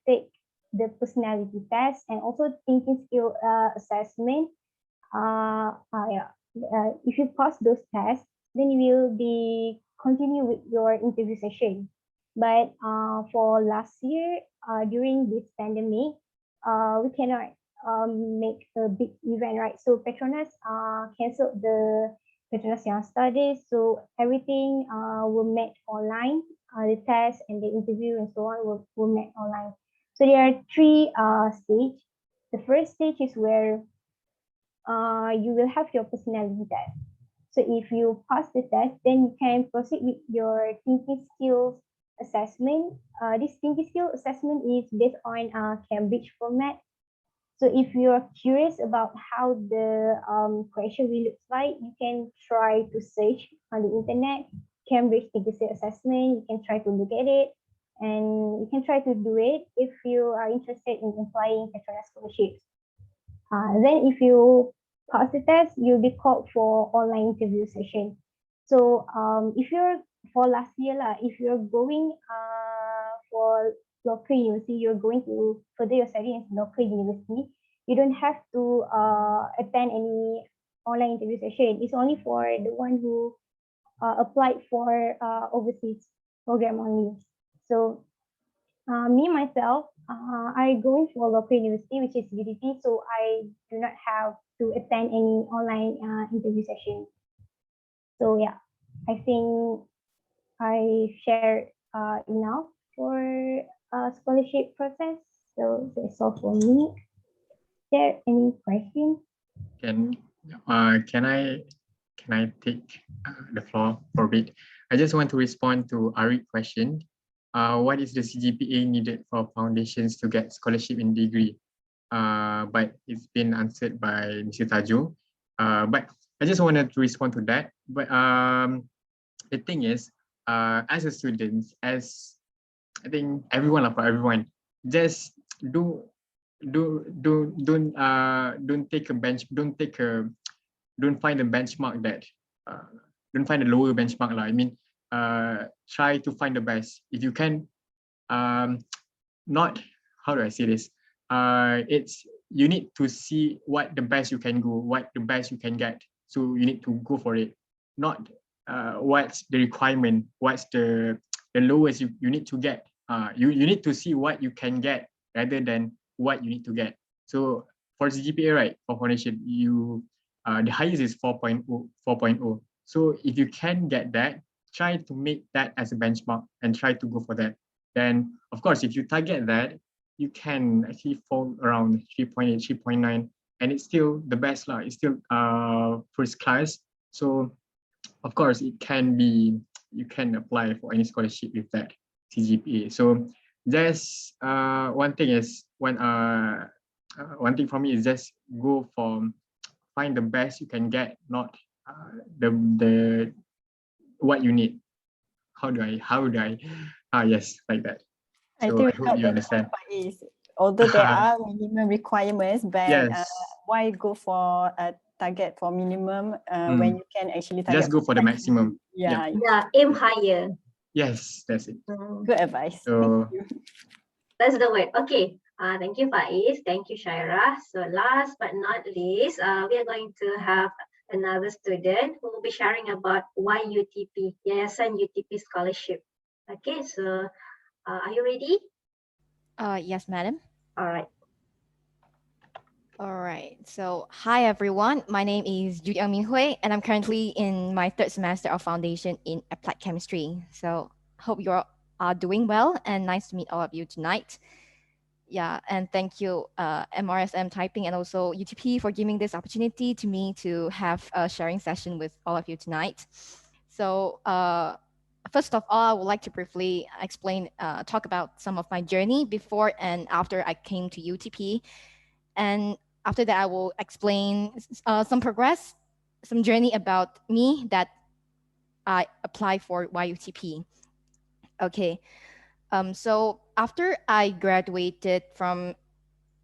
[SPEAKER 5] take the personality test and also thinking skill assessment. If you pass those tests, then you will be continue with your interview session. But for last year, during this pandemic, we cannot make a big event, right? So Petronas canceled the Petronas Youngstar Days, so everything will met online. The test and the interview and so on will met online. So there are three stages. The first stage is where you will have your personality test. So if you pass the test, then you can proceed with your thinking skills assessment. This thinking skill assessment is based on Cambridge format. So if you're curious about how the question will look like, you can try to search on the internet, Cambridge thinking skill assessment. You can try to look at it, and you can try to do it if you are interested in applying Petronas scholarships. Then if you pass the test, you'll be called for online interview session. So if you're for last year, if you're going for local university, you're going to further your study in local university, you don't have to attend any online interview session. It's only for the one who applied for overseas program only. So me myself, I going for local university, which is UTP, so I do not have to attend any online interview session. So yeah, I think I shared enough for scholarship process. So that's all for me. Is there any questions?
[SPEAKER 3] Can I take the floor for a bit? I just want to respond to Ari's question. What is the CGPA needed for foundations to get scholarship in degree? But it's been answered by Mr. Tajo. But I just wanted to respond to that. But the thing is, as a student, as I think everyone, just don't find a benchmark that don't find a lower benchmark lah. I mean, try to find the best. If you can, not, how do I say this? It's, you need to see what the best you can go, what the best you can get. So you need to go for it. Not what's the requirement, what's the lowest you need to get. You need to see what you can get rather than what you need to get. So for CGPA, right, for foundation, you the highest is 4.0. So if you can get that, try to make that as a benchmark and try to go for that. Then, of course, if you target that, you can actually fall around 3.8, 3.9, and it's still the best lah. It's still first class. So, of course, it can be, you can apply for any scholarship with that CGPA. So, just one thing for me is just go for, find the best you can get, not the what you need. How do I yes, like that.
[SPEAKER 2] I
[SPEAKER 3] So
[SPEAKER 2] think
[SPEAKER 3] I hope you understand.
[SPEAKER 2] Although there are minimum requirements, but
[SPEAKER 3] yes.
[SPEAKER 2] Why go for a target for minimum when you can actually target
[SPEAKER 3] just go for the maximum.
[SPEAKER 2] Yeah,
[SPEAKER 1] aim higher.
[SPEAKER 3] Yes, that's it.
[SPEAKER 2] Good advice.
[SPEAKER 3] So
[SPEAKER 2] thank you.
[SPEAKER 1] That's the word. Okay. Thank you, Faiz. Thank you, Shaira. So last but not least, we are going to have another student who will be sharing about why UTP, Yayasan UTP scholarship. Okay, so are you ready?
[SPEAKER 6] Yes, madam.
[SPEAKER 1] All right.
[SPEAKER 6] All right. So, hi everyone. My name is Judy Min Hui, and I'm currently in my third semester of foundation in applied chemistry. So, hope you are doing well, and nice to meet all of you tonight. Yeah, and thank you, MRSM Typing and also UTP for giving this opportunity to me to have a sharing session with all of you tonight. So, first of all, I would like to briefly explain, talk about some of my journey before and after I came to UTP. And after that, I will explain some progress, some journey about me that I applied for YUTP. Okay, so after I graduated from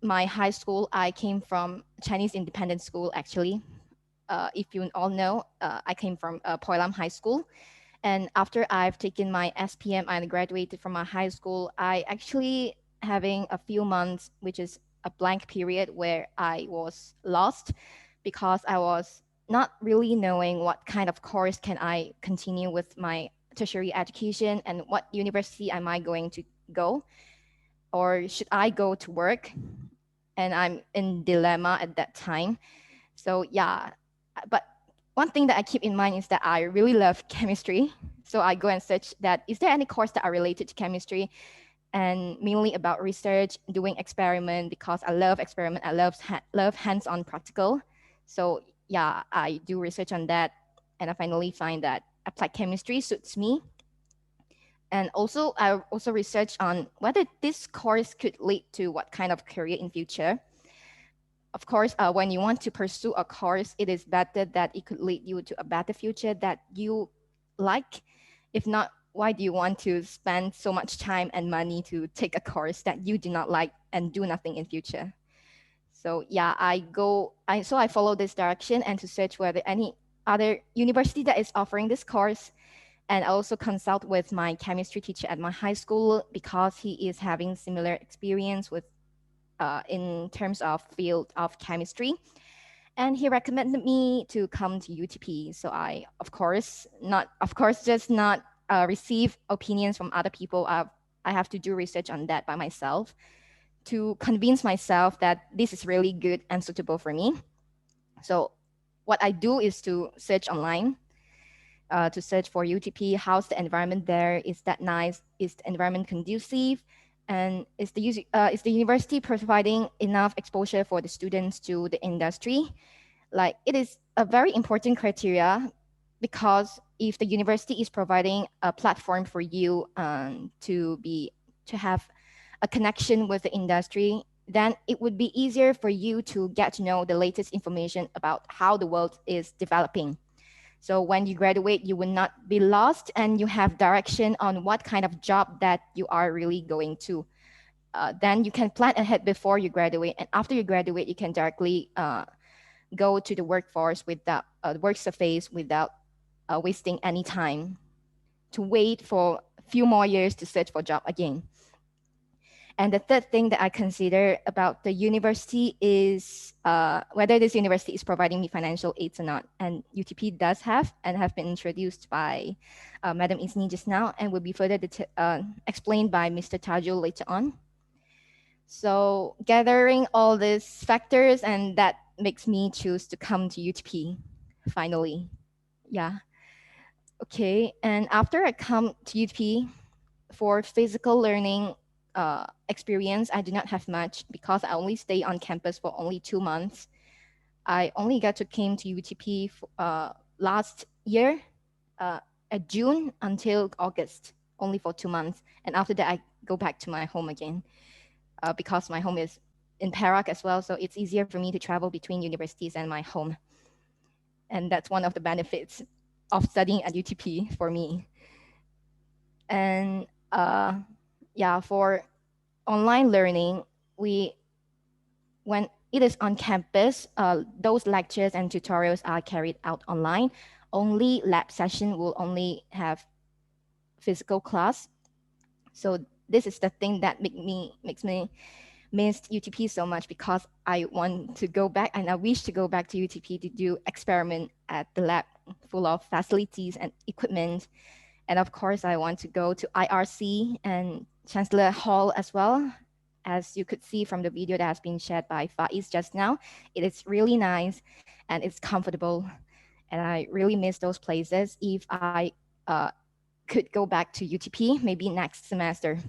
[SPEAKER 6] my high school, I came from Chinese independent school, actually. If you all know, I came from Poilam High School. And after I've taken my SPM and graduated from my high school, I actually having a few months, which is a blank period where I was lost because I was not really knowing what kind of course can I continue with my tertiary education and what university am I going to go, or should I go to work? And I'm in dilemma at that time. So yeah, but one thing that I keep in mind is that I really love chemistry. So I go and search that, is there any course that are related to chemistry, and mainly about research, doing experiment, because I love experiment. I love hands-on practical. So yeah, I do research on that. And I finally find that applied chemistry suits me. And also, I also research on whether this course could lead to what kind of career in future. Of course, when you want to pursue a course, it is better that it could lead you to a better future that you like. If not, why do you want to spend so much time and money to take a course that you do not like and do nothing in future? So yeah, I follow this direction and to search whether any other university that is offering this course, and I also consult with my chemistry teacher at my high school because he is having similar experience with in terms of field of chemistry. And he recommended me to come to UTP. So I, just not receive opinions from other people. I have to do research on that by myself to convince myself that this is really good and suitable for me. So what I do is to search online, to search for UTP. How's the environment there? Is that nice? Is the environment conducive? And is the university providing enough exposure for the students to the industry? Like, it is a very important criteria, because if the university is providing a platform for you to have a connection with the industry, then it would be easier for you to get to know the latest information about how the world is developing. So when you graduate, you will not be lost and you have direction on what kind of job that you are really going to. Then you can plan ahead before you graduate. And after you graduate, you can directly go to the workforce without work surface without wasting any time to wait for a few more years to search for a job again. And the third thing that I consider about the university is whether this university is providing me financial aids or not. And UTP does have, and have been introduced by Madam Isni just now, and will be further explained by Mr. Tajul later on. So gathering all these factors, and that makes me choose to come to UTP finally. Yeah. Okay. And after I come to UTP, for physical learning experience, I do not have much because I only stay on campus for only 2 months. I only got to came to UTP last year, at June until August, only for 2 months. And after that, I go back to my home again because my home is in Perak as well. So it's easier for me to travel between universities and my home. And that's one of the benefits of studying at UTP for me. And yeah, for online learning, when it is on campus, those lectures and tutorials are carried out online. Only lab session will only have physical class. So this is the thing that makes me miss UTP so much, because I want to go back and I wish to go back to UTP to do experiment at the lab full of facilities and equipment. And of course, I want to go to IRC and Chancellor Hall as well. As you could see from the video that has been shared by Faiz just now, it is really nice and it's comfortable. And I really miss those places. If I could go back to UTP, maybe next semester.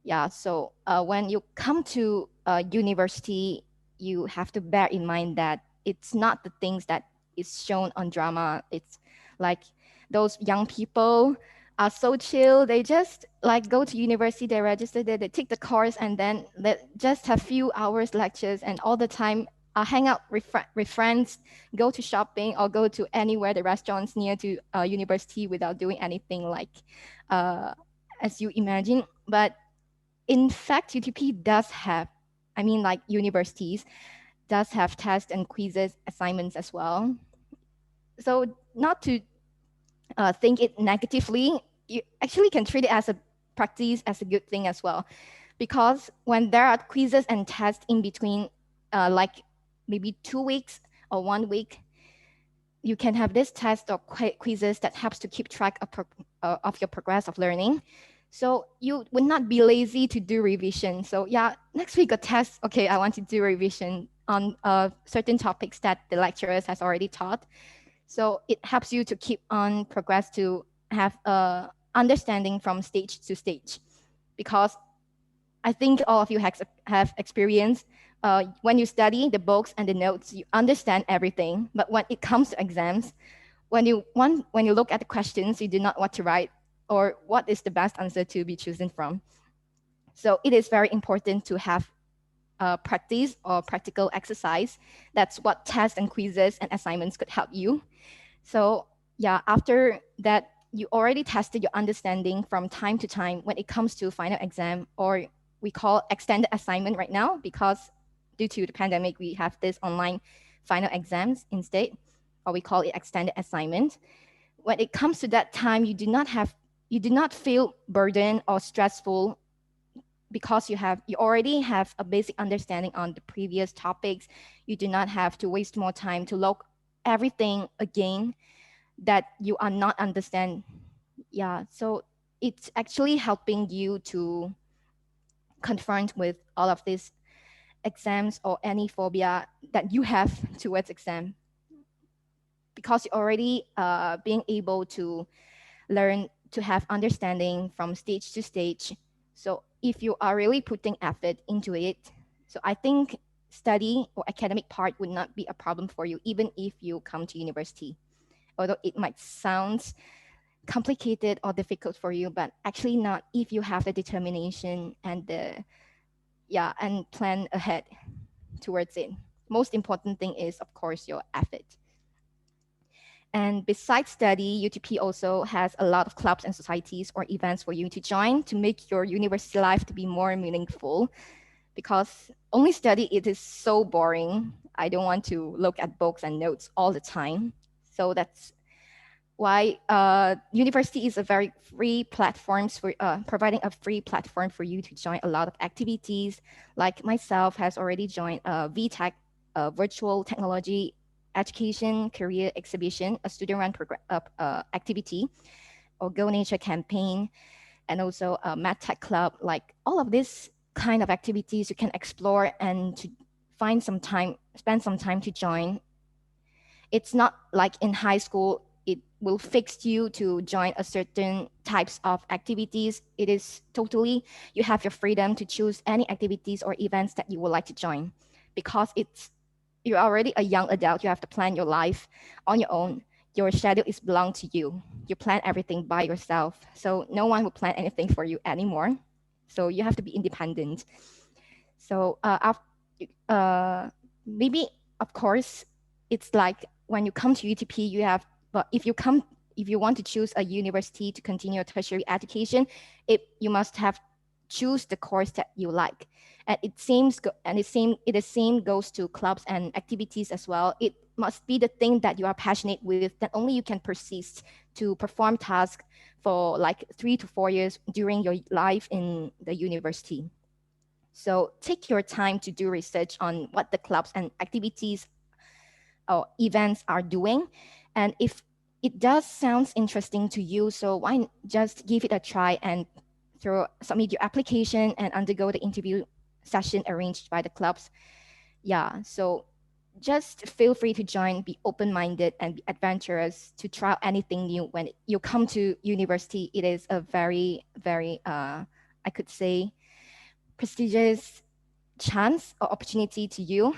[SPEAKER 6] Yeah, so when you come to university, you have to bear in mind that it's not the things that is shown on drama. It's like those young people are so chill. They just like go to university, they register there, they take the course, and then they just have few hours lectures, and all the time hang out with friends, go to shopping or go to anywhere the restaurants near to university without doing anything like as you imagine. But in fact, UTP does have, I mean, like universities does have tests and quizzes, assignments as well. So not to think it negatively, you actually can treat it as a practice, as a good thing as well. Because when there are quizzes and tests in between, like maybe 2 weeks or 1 week, you can have this test or quizzes that helps to keep track of your progress of learning. So you would not be lazy to do revision. So yeah, next week a test, okay, I want to do revision on certain topics that the lecturers has already taught. So it helps you to keep on progress to have a understanding from stage to stage. Because I think all of you have experience when you study the books and the notes, you understand everything. But when it comes to exams, when you look at the questions, you do not know what to write or what is the best answer to be chosen from. So it is very important to have practice or practical exercise. That's what tests and quizzes and assignments could help you. So yeah, after that, you already tested your understanding from time to time when it comes to final exam, or we call extended assignment right now, because due to the pandemic, we have this online final exams instead, or we call it extended assignment. When it comes to that time, you do not feel burdened or stressful, because you already have a basic understanding on the previous topics. You do not have to waste more time to look everything again that you are not understand. Yeah, so it's actually helping you to confront with all of these exams or any phobia that you have towards exam, because you're already being able to learn to have understanding from stage to stage. So if you are really putting effort into it, so I think study or academic part would not be a problem for you, even if you come to university. Although it might sound complicated or difficult for you, but actually not if you have the determination and and plan ahead towards it. Most important thing is, of course, your effort. And besides study, UTP also has a lot of clubs and societies or events for you to join to make your university life to be more meaningful. Because only study, it is so boring. I don't want to look at books and notes all the time. So that's why university is a very free platform for providing a free platform for you to join a lot of activities. Like myself has already joined VTech, virtual technology education career exhibition, a student-run activity, or Go Nature campaign, and also a MedTech club. Like all of these kind of activities you can explore and to spend some time to join. It's not like in high school, it will fix you to join a certain types of activities. It is totally, you have your freedom to choose any activities or events that you would like to join, because you're already a young adult. You have to plan your life on your own. Your schedule is belong to you. You plan everything by yourself. So no one will plan anything for you anymore. So you have to be independent. So maybe, of course, it's like when you come to UTP, you have, but if you want to choose a university to continue your tertiary education, you must have choose the course that you like. And the same goes to clubs and activities as well. It must be the thing that you are passionate with, that only you can persist to perform tasks for like 3 to 4 years during your life in the university. So take your time to do research on what the clubs and activities or events are doing. And if it does sound interesting to you, so why just give it a try and submit your application and undergo the interview session arranged by the clubs. Yeah, so just feel free to join, be open-minded and be adventurous to try anything new. When you come to university, it is a very, very, I could say, prestigious chance or opportunity to you.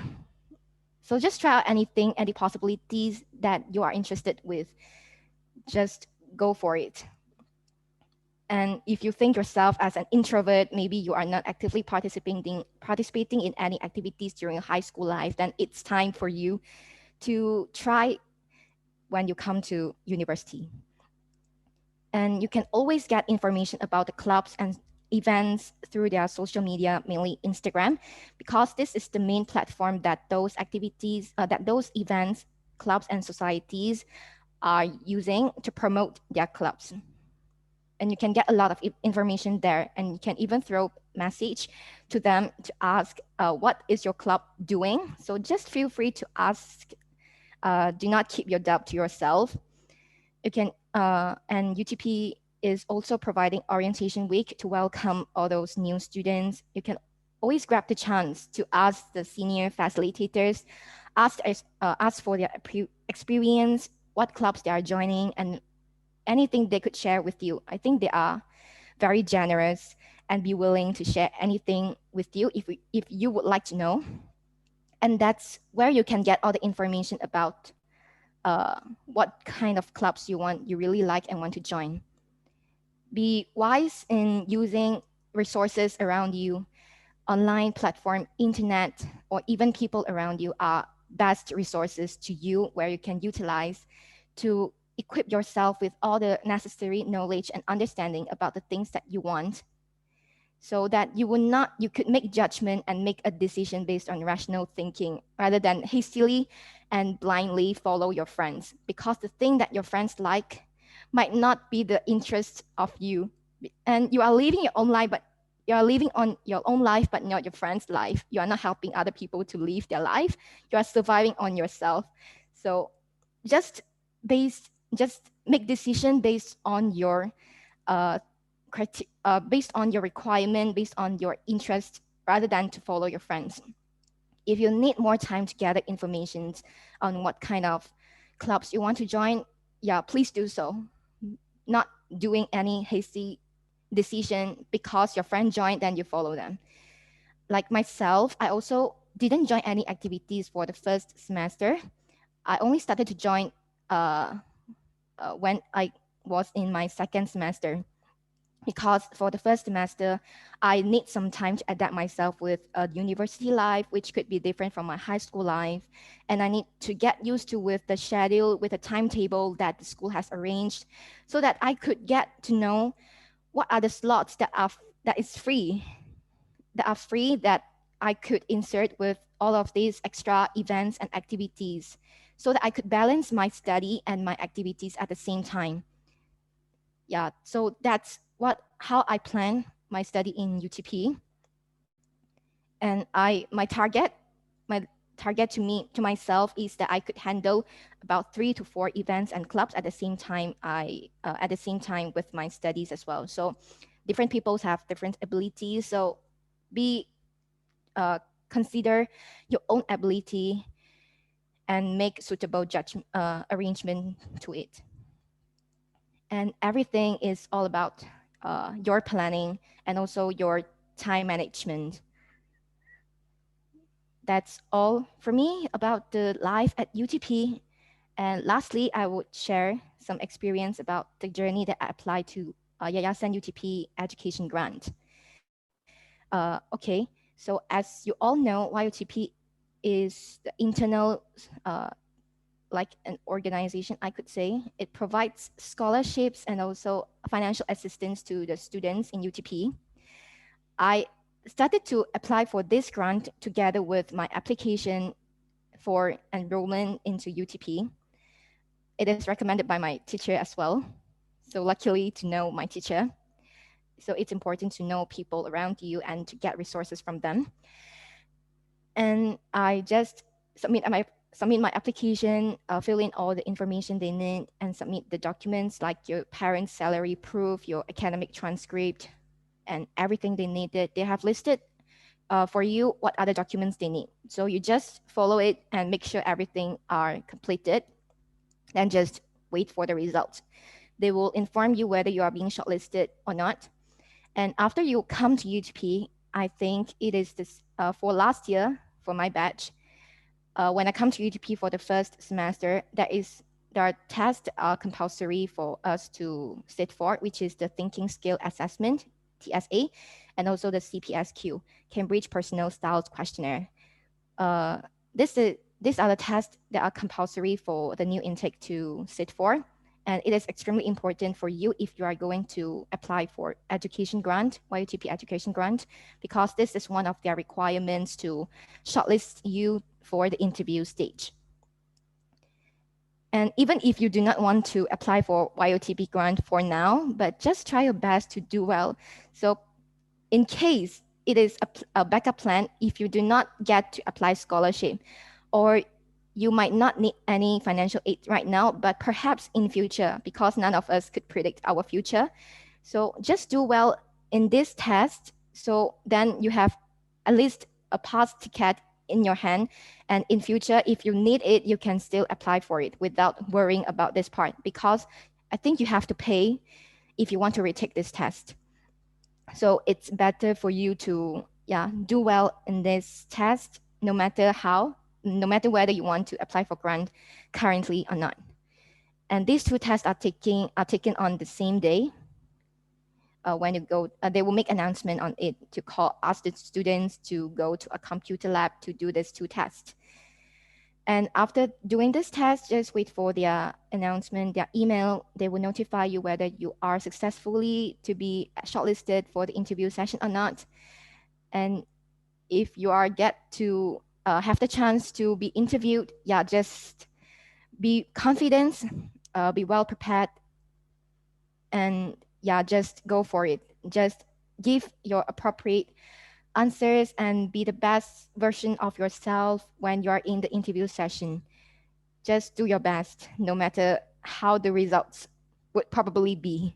[SPEAKER 6] So just try out anything, any possibilities that you are interested with. Just go for it. And if you think yourself as an introvert, maybe you are not actively participating in any activities during high school life, then it's time for you to try when you come to university. And you can always get information about the clubs and events through their social media, mainly Instagram, because this is the main platform that those activities, that those events, clubs and societies are using to promote their clubs. And you can get a lot of information there, and you can even throw message to them to ask, what is your club doing? So just feel free to ask. Do not keep your doubt to yourself. You can, and UTP is also providing orientation week to welcome all those new students. You can always grab the chance to ask the senior facilitators, ask for their experience, what clubs they are joining, and anything they could share with you. I think they are very generous and be willing to share anything with you if you would like to know. And that's where you can get all the information about what kind of clubs you really like and want to join. Be wise in using resources around you. Online platform, internet, or even people around you are best resources to you where you can utilize to equip yourself with all the necessary knowledge and understanding about the things that you want, so that you could make judgment and make a decision based on rational thinking rather than hastily and blindly follow your friends, because the thing that your friends like might not be the interest of you, and you are living your own life, but you are living on your own life but not your friend's life. You are not helping other people to live their life. You are surviving on yourself. So just make decision based on your based on your requirement, based on your interest, rather than to follow your friends. If you need more time to gather information on what kind of clubs you want to join, yeah, please do so. Not doing any hasty decision because your friend joined, then you follow them. Like myself, I also didn't join any activities for the first semester. I only started to join when I was in my second semester, because for the first semester, I need some time to adapt myself with a university life, which could be different from my high school life. And I need to get used to with the schedule, with the timetable that the school has arranged, so that I could get to know what are the slots that are free that I could insert with all of these extra events and activities, so that I could balance my study and my activities at the same time. Yeah, so that's how I plan my study in UTP. And my target to myself is that I could handle about 3 to 4 events and clubs at the same time. At the same time with my studies as well. So different people have different abilities. So consider your own ability and make suitable arrangement to it. And everything is all about your planning and also your time management. That's all for me about the life at UTP. And lastly, I would share some experience about the journey that I applied to Yayasan UTP Education Grant. Okay, so as you all know, YUTP is the internal, like an organization, I could say. It provides scholarships and also financial assistance to the students in UTP. I started to apply for this grant together with my application for enrollment into UTP. It is recommended by my teacher as well. So luckily to know my teacher. So it's important to know people around you and to get resources from them. And I just submit my application, fill in all the information they need, and submit the documents like your parents' salary proof, your academic transcript, and everything they needed. They have listed for you what other documents they need. So you just follow it and make sure everything are completed, then just wait for the results. They will inform you whether you are being shortlisted or not. And after you come to UTP, I think it is this for last year for my batch. When I come to UTP for the first semester, there is there are tests that are compulsory for us to sit for, which is the Thinking Skill Assessment, TSA, and also the CPSQ, Cambridge Personal Styles Questionnaire. These are the tests that are compulsory for the new intake to sit for. And it is extremely important for you if you are going to apply for education grant, YUTP education grant, because this is one of their requirements to shortlist you for the interview stage. And even if you do not want to apply for YOTP grant for now, but just try your best to do well. So in case it is a backup plan, if you do not get to apply scholarship, or you might not need any financial aid right now, but perhaps in future, because none of us could predict our future. So just do well in this test. So then you have at least a pass ticket in your hand. And in future, if you need it, you can still apply for it without worrying about this part, because I think you have to pay if you want to retake this test. So it's better for you to do well in this test, no matter whether you want to apply for grant currently or not. And these two tests are taken on the same day. When you go, they will make announcement on it to ask the students to go to a computer lab to do these two tests. And after doing this test, just wait for their announcement, their email. They will notify you whether you are successfully to be shortlisted for the interview session or not. And if you are get to have the chance to be interviewed, just be confident, be well prepared, and just go for it. Just give your appropriate answers and be the best version of yourself when you're in the interview session. Just do your best, no matter how the results would probably be.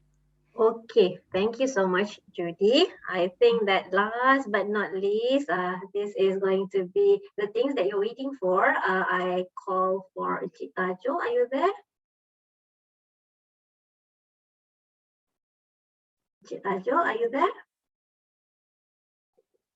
[SPEAKER 1] Okay, thank you so much, Judy. I think that last but not least, this is going to be the things that you're waiting for. I call for Jo. Are you there? Jo, are you there?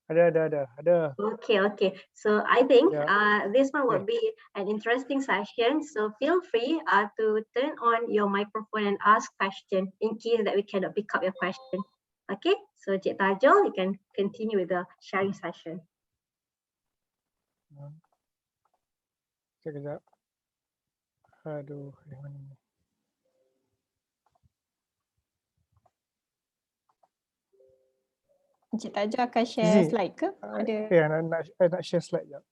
[SPEAKER 7] Ada.
[SPEAKER 1] Okay. So I think
[SPEAKER 7] Yeah.
[SPEAKER 1] this one will be an interesting session. So feel free to turn on your microphone and ask question in case that we cannot pick up your question. Okay, so Cik Tajul, you can continue with the sharing session.
[SPEAKER 7] Sekejap. Aduh, yang mana ni?
[SPEAKER 2] Encik Tajul akan share
[SPEAKER 7] Izzy,
[SPEAKER 2] slide ke? Ada.
[SPEAKER 7] Ya, nak share slide jap.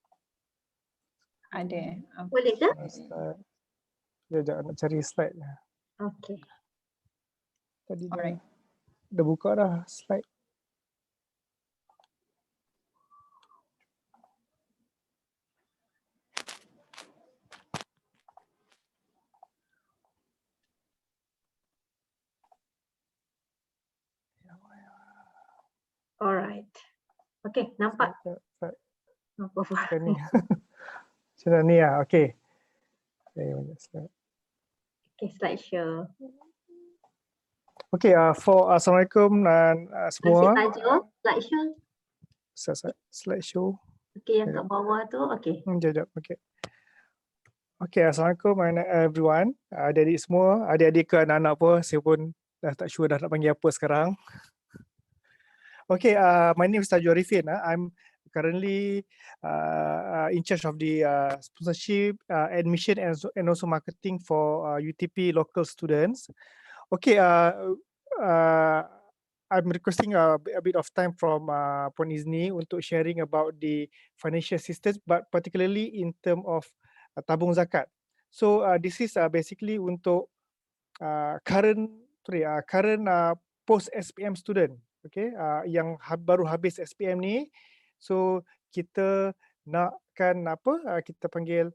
[SPEAKER 2] Ada.
[SPEAKER 1] Boleh ke?
[SPEAKER 7] Slide. Jap, nak cari slide.
[SPEAKER 1] Okay.
[SPEAKER 7] Tadi
[SPEAKER 2] Alright.
[SPEAKER 7] dah buka dah slide.
[SPEAKER 1] Alright. Okay, nampak?
[SPEAKER 7] Slide.
[SPEAKER 1] Nampak.
[SPEAKER 7] Macam ni. Macam ni lah, okay. Banyak slide.
[SPEAKER 1] Okay, slideshow.
[SPEAKER 7] Okay, Assalamualaikum dan semua.
[SPEAKER 1] Cik Tajul, slideshow.
[SPEAKER 7] Slideshow.
[SPEAKER 1] Okay, yang kat bawah tu, okay.
[SPEAKER 7] Jap, okay. Okay, Assalamualaikum everyone. Adik-adik semua, adik-adik ke anak-anak pun, saya pun dah tak sure dah nak panggil apa sekarang. Okay, my name is Tajul Arifin. I'm currently in charge of the sponsorship, admission and also marketing for UTP local students. Okay, I'm requesting a bit of time from Puan Izni untuk sharing about the financial assistance, but particularly in terms of tabung zakat. So this is basically untuk current post SPM student, okay, yang baru habis SPM ni. So kita nakkan kita panggil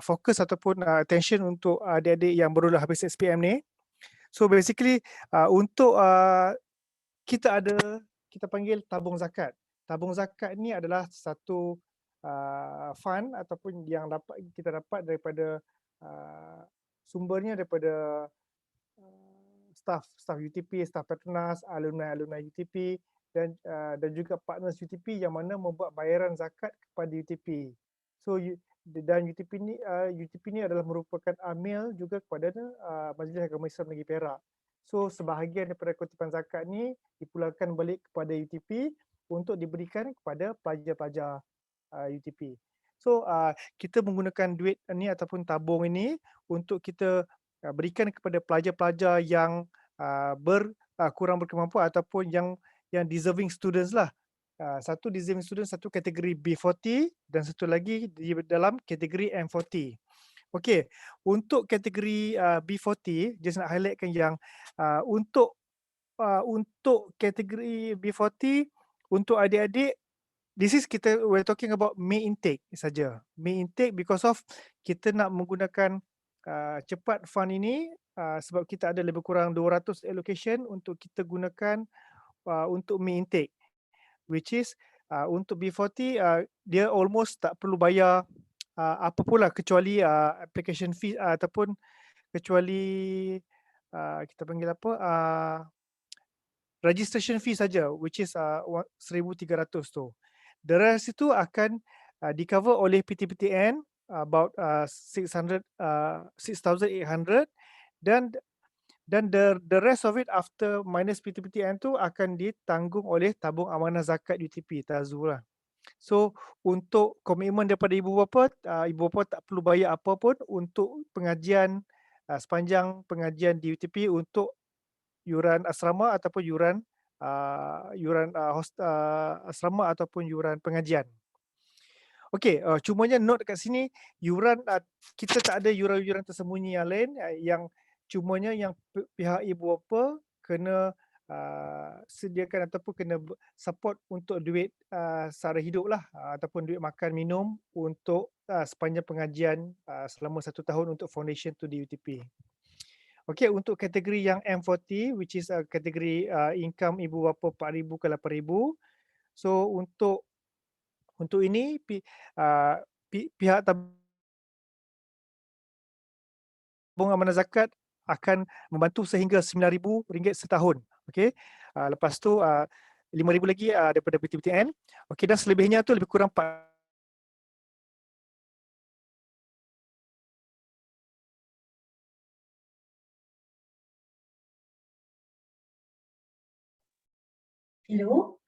[SPEAKER 7] fokus ataupun attention untuk adik-adik yang baru habis SPM ni. So basically untuk kita panggil tabung zakat. Tabung zakat ni adalah satu fund ataupun yang kita dapat daripada sumbernya daripada staff UTP, staff Petronas, alumni UTP dan juga partners UTP yang mana membuat bayaran zakat kepada UTP. So dan UTP ni adalah merupakan amil juga kepada Majlis Agama Islam Negeri Perak. So sebahagian daripada kutipan zakat ni dipulangkan balik kepada UTP untuk diberikan kepada pelajar-pelajar UTP. So kita menggunakan duit ni ataupun tabung ini untuk kita berikan kepada pelajar-pelajar yang kurang berkemampuan ataupun yang deserving students lah. Satu deserving student, satu kategori B40 dan satu lagi di dalam kategori M40. Okey, untuk kategori B40, just nak highlightkan yang untuk kategori B40 untuk adik-adik, we're talking about May intake saja. May intake because of kita nak menggunakan cepat fund ini sebab kita ada lebih kurang 200 allocation untuk kita gunakan untuk May intake. Which is untuk B40 dia almost tak perlu bayar apa pula kecuali application fee ataupun kecuali kita panggil apa registration fee saja, which is 1,300 tu. The rest itu akan di-cover oleh PTPTN about 6,800 dan the rest of it after minus PTPTN tu akan ditanggung oleh tabung amanah zakat UTP Tazu lah. So untuk komitmen daripada ibu bapa tak perlu bayar apa pun untuk pengajian sepanjang pengajian di UTP untuk yuran asrama ataupun yuran asrama ataupun yuran pengajian. Okey, cumanya note dekat sini yuran kita tak ada yuran-yuran tersembunyi yang lain yang cumanya yang pihak ibu bapa kena sediakan ataupun kena support untuk duit sara hidup lah ataupun duit makan minum untuk sepanjang pengajian selama 1 tahun untuk foundation tu di UTP. Okey, untuk kategori yang M40 which is kategori income ibu bapa 4,000 ke 8,000. So untuk ini pihak tabung amanah zakat akan membantu sehingga RM9,000 setahun. Okey. Lepas tu RM5,000 lagi daripada PTPTN. Okey, dan selebihnya tu lebih kurang
[SPEAKER 1] Hello?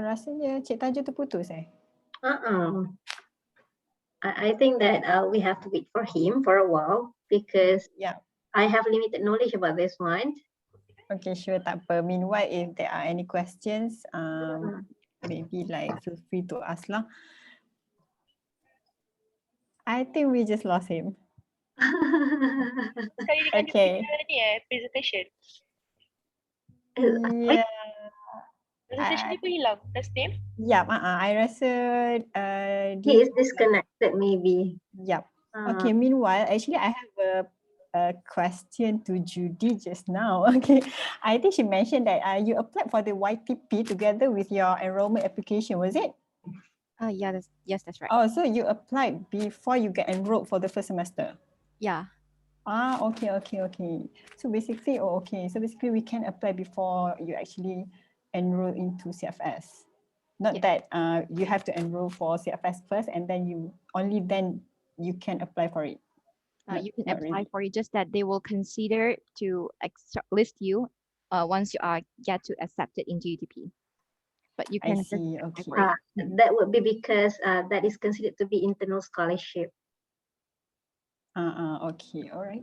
[SPEAKER 2] Rasanya Cik Tajo terputus
[SPEAKER 1] I think that we have to wait for him for a while because I have limited knowledge about this one.
[SPEAKER 2] Okay, sure, tak apa. Meanwhile, if there are any questions, maybe like feel free to ask lah. I think we just lost him. Okay.
[SPEAKER 8] Presentation.
[SPEAKER 2] Yeah.
[SPEAKER 8] Presentation dia pun hilang. Last name?
[SPEAKER 2] Yup, I rasa
[SPEAKER 1] he is disconnected maybe.
[SPEAKER 2] Yup. Okay, meanwhile, actually I have a question to Judy just now. Okay, I think she mentioned that you applied for the YTP together with your enrollment application, was it?
[SPEAKER 6] Yes, that's right.
[SPEAKER 2] Oh, so you applied before you get enrolled for the first semester?
[SPEAKER 6] Yeah.
[SPEAKER 2] Okay. So basically, we can apply before you actually enroll into CFS. Not that you have to enroll for CFS first and then only then you can apply for it.
[SPEAKER 6] You can apply for it, just that they will consider to list you once you get to accepted into UTP. But you can
[SPEAKER 2] see, okay.
[SPEAKER 1] That would be because that is considered to be internal scholarship.
[SPEAKER 2] Okay, all right.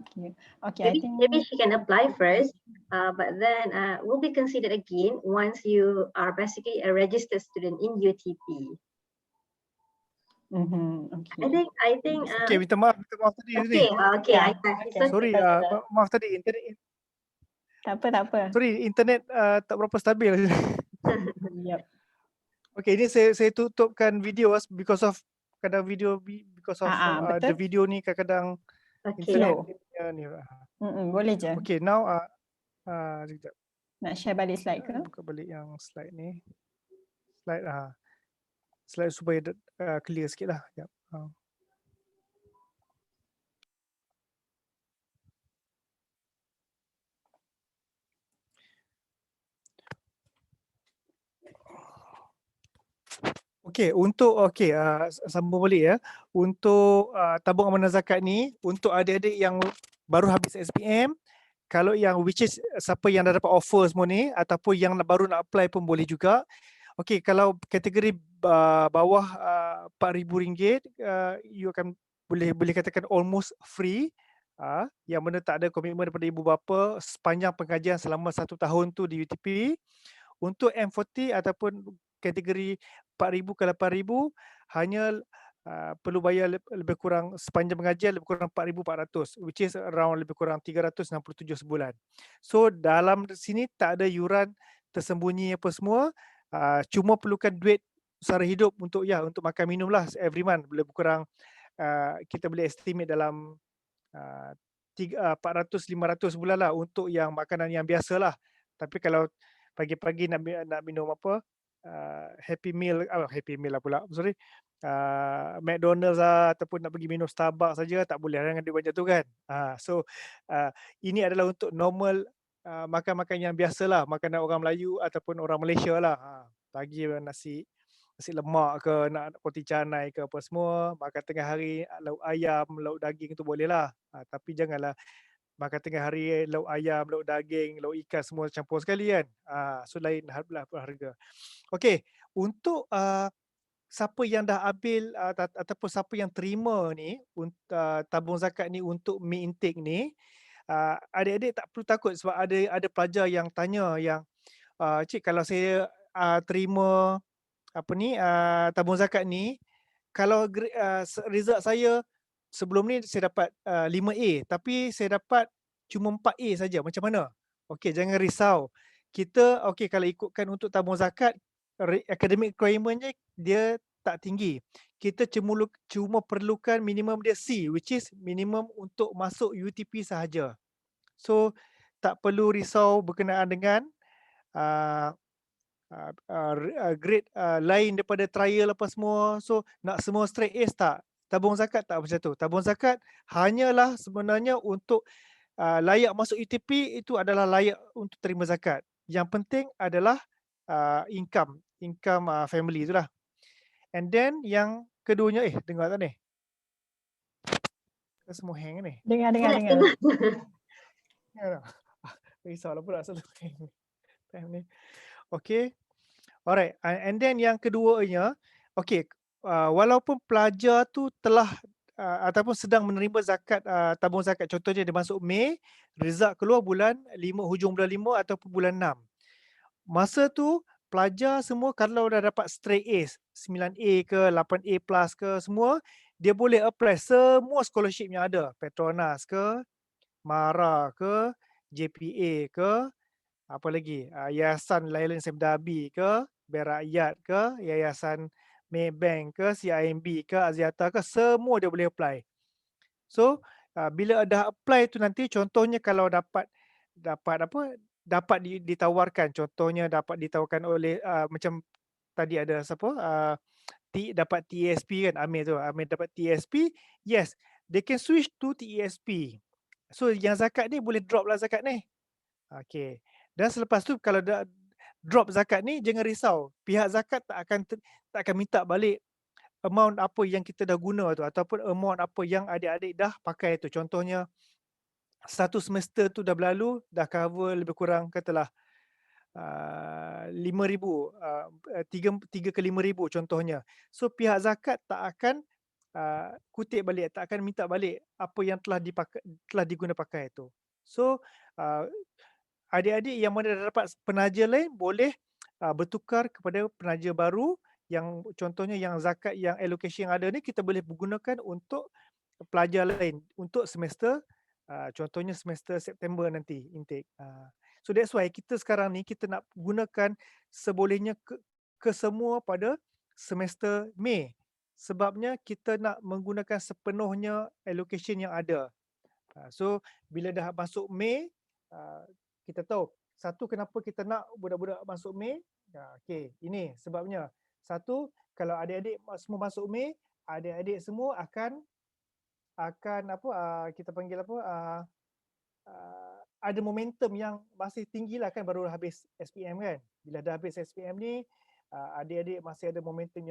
[SPEAKER 2] Okay,
[SPEAKER 1] maybe she can apply first, but then will be considered again once you are basically a registered student in UTP.
[SPEAKER 2] Okay.
[SPEAKER 1] I think.
[SPEAKER 7] Okay, minta maaf tadi.
[SPEAKER 1] Okay.
[SPEAKER 7] Sorry, maaf tadi internet.
[SPEAKER 2] Tak apa.
[SPEAKER 7] Sorry, internet tak berapa stabil.
[SPEAKER 2] Yep.
[SPEAKER 7] Okay, ini saya tutupkan video because of the video ni kadang-kadang
[SPEAKER 2] slow.
[SPEAKER 7] Ni.
[SPEAKER 2] Boleh je.
[SPEAKER 7] Okay, now sekejap.
[SPEAKER 2] Nak share balik slide ke?
[SPEAKER 7] Buka balik yang slide ni. Slide supaya clear sikit lah. Yep. Sambung balik ya. Untuk tabung amanah zakat ni, untuk adik-adik yang baru habis SPM, kalau yang which is siapa yang dah dapat offer semua ni ataupun yang baru nak apply pun boleh juga. Okey, kalau kategori bawah RM4,000, you akan boleh katakan almost free. Yang mana tak ada komitmen daripada ibu bapa sepanjang pengajian selama 1 tahun tu di UTP. Untuk M40 ataupun kategori 4,000 ke 8,000 hanya perlu bayar lebih kurang sepanjang pengajian lebih kurang 4,400, which is around lebih kurang 367 sebulan. So dalam sini tak ada yuran tersembunyi apa semua, cuma perlukan duit sara hidup untuk makan minum lah every month. Lebih kurang kita boleh estimate dalam 400-500 sebulan lah untuk yang makanan yang biasa lah. Tapi kalau pagi-pagi nak minum apa, happy meal lah pula, sorry, McDonald's lah, ataupun nak pergi minum Starbucks saja, tak boleh dengan duit banyak tu kan. So ini adalah untuk normal makan-makan yang biasa lah, makanan orang Melayu ataupun orang Malaysia lah. Pagi nasi lemak ke, nak roti canai ke apa semua, makan tengah hari lauk ayam, lauk daging tu boleh lah. Tapi janganlah makan tengah hari lauk ayam, lauk daging, lauk ikan semua campur sekali kan. So lain harga. Okey, untuk siapa yang dah ambil ataupun siapa yang terima ni tabung zakat ni untuk May intake ni, adik-adik tak perlu takut sebab ada pelajar yang tanya yang cik, kalau saya terima tabung zakat ni, kalau result saya sebelum ni saya dapat 5A tapi saya dapat cuma 4A saja, macam mana? Okey, jangan risau. Kita kalau ikutkan untuk tabung zakat, academic requirement dia tak tinggi. Kita cuma perlukan minimum dia C, which is minimum untuk masuk UTP sahaja. So tak perlu risau berkenaan dengan grade lain daripada trial apa semua. So nak semua straight A's tak. Tabung zakat tak macam tu. Tabung zakat hanyalah sebenarnya untuk layak masuk UTP, itu adalah layak untuk terima zakat. Yang penting adalah income family itulah. And then yang keduanya, dengar tak ni? Semua hang ni.
[SPEAKER 2] Dengar.
[SPEAKER 7] Risaulah pula selalu hang ni. Okay. Alright. And then yang keduanya, walaupun pelajar tu telah ataupun sedang menerima zakat, tabung zakat, contohnya dia masuk Mei, result keluar bulan 5, hujung bulan 5 ataupun bulan 6. Masa tu pelajar semua kalau dah dapat straight A's, 9A ke 8A plus ke semua, dia boleh apply semua scholarship yang ada, Petronas ke, MARA ke, JPA ke, apa lagi, Yayasan Layanan Semdabi ke, Berakyat ke, Yayasan Maybank ke, CIMB ke, Aziata ke, semua dia boleh apply. So bila dah apply tu nanti, contohnya kalau dapat ditawarkan, contohnya dapat ditawarkan oleh macam tadi ada siapa, dapat TESP kan, Amir dapat TESP, yes, they can switch to TESP. So yang zakat ni boleh drop lah zakat ni. Okay. Dan selepas tu kalau dah drop zakat ni, jangan risau. Pihak zakat tak akan minta balik amount apa yang kita dah guna tu, ataupun amount apa yang adik-adik dah pakai tu. Contohnya satu semester tu dah berlalu, dah cover lebih kurang katalah 5,000, 3 ke 5,000 contohnya. So pihak zakat tak akan kutip balik, tak akan minta balik apa yang telah diguna pakai itu. So adik-adik yang mana dah dapat penaja lain boleh bertukar kepada penaja baru, yang contohnya yang zakat yang allocation yang ada ni kita boleh gunakan untuk pelajar lain untuk semester, contohnya semester September nanti intake. So that's why kita sekarang ni kita nak gunakan sebolehnya ke semua pada semester Mei, sebabnya kita nak menggunakan sepenuhnya allocation yang ada. So bila dah masuk Mei, kita tahu satu kenapa kita nak budak-budak masuk Mei. Okay, ini sebabnya. Satu, kalau adik-adik semua masuk Mei, adik-adik semua akan kita panggil ada momentum yang masih tinggi lah kan, baru habis SPM kan. Bila dah habis SPM ni, adik-adik masih ada momentum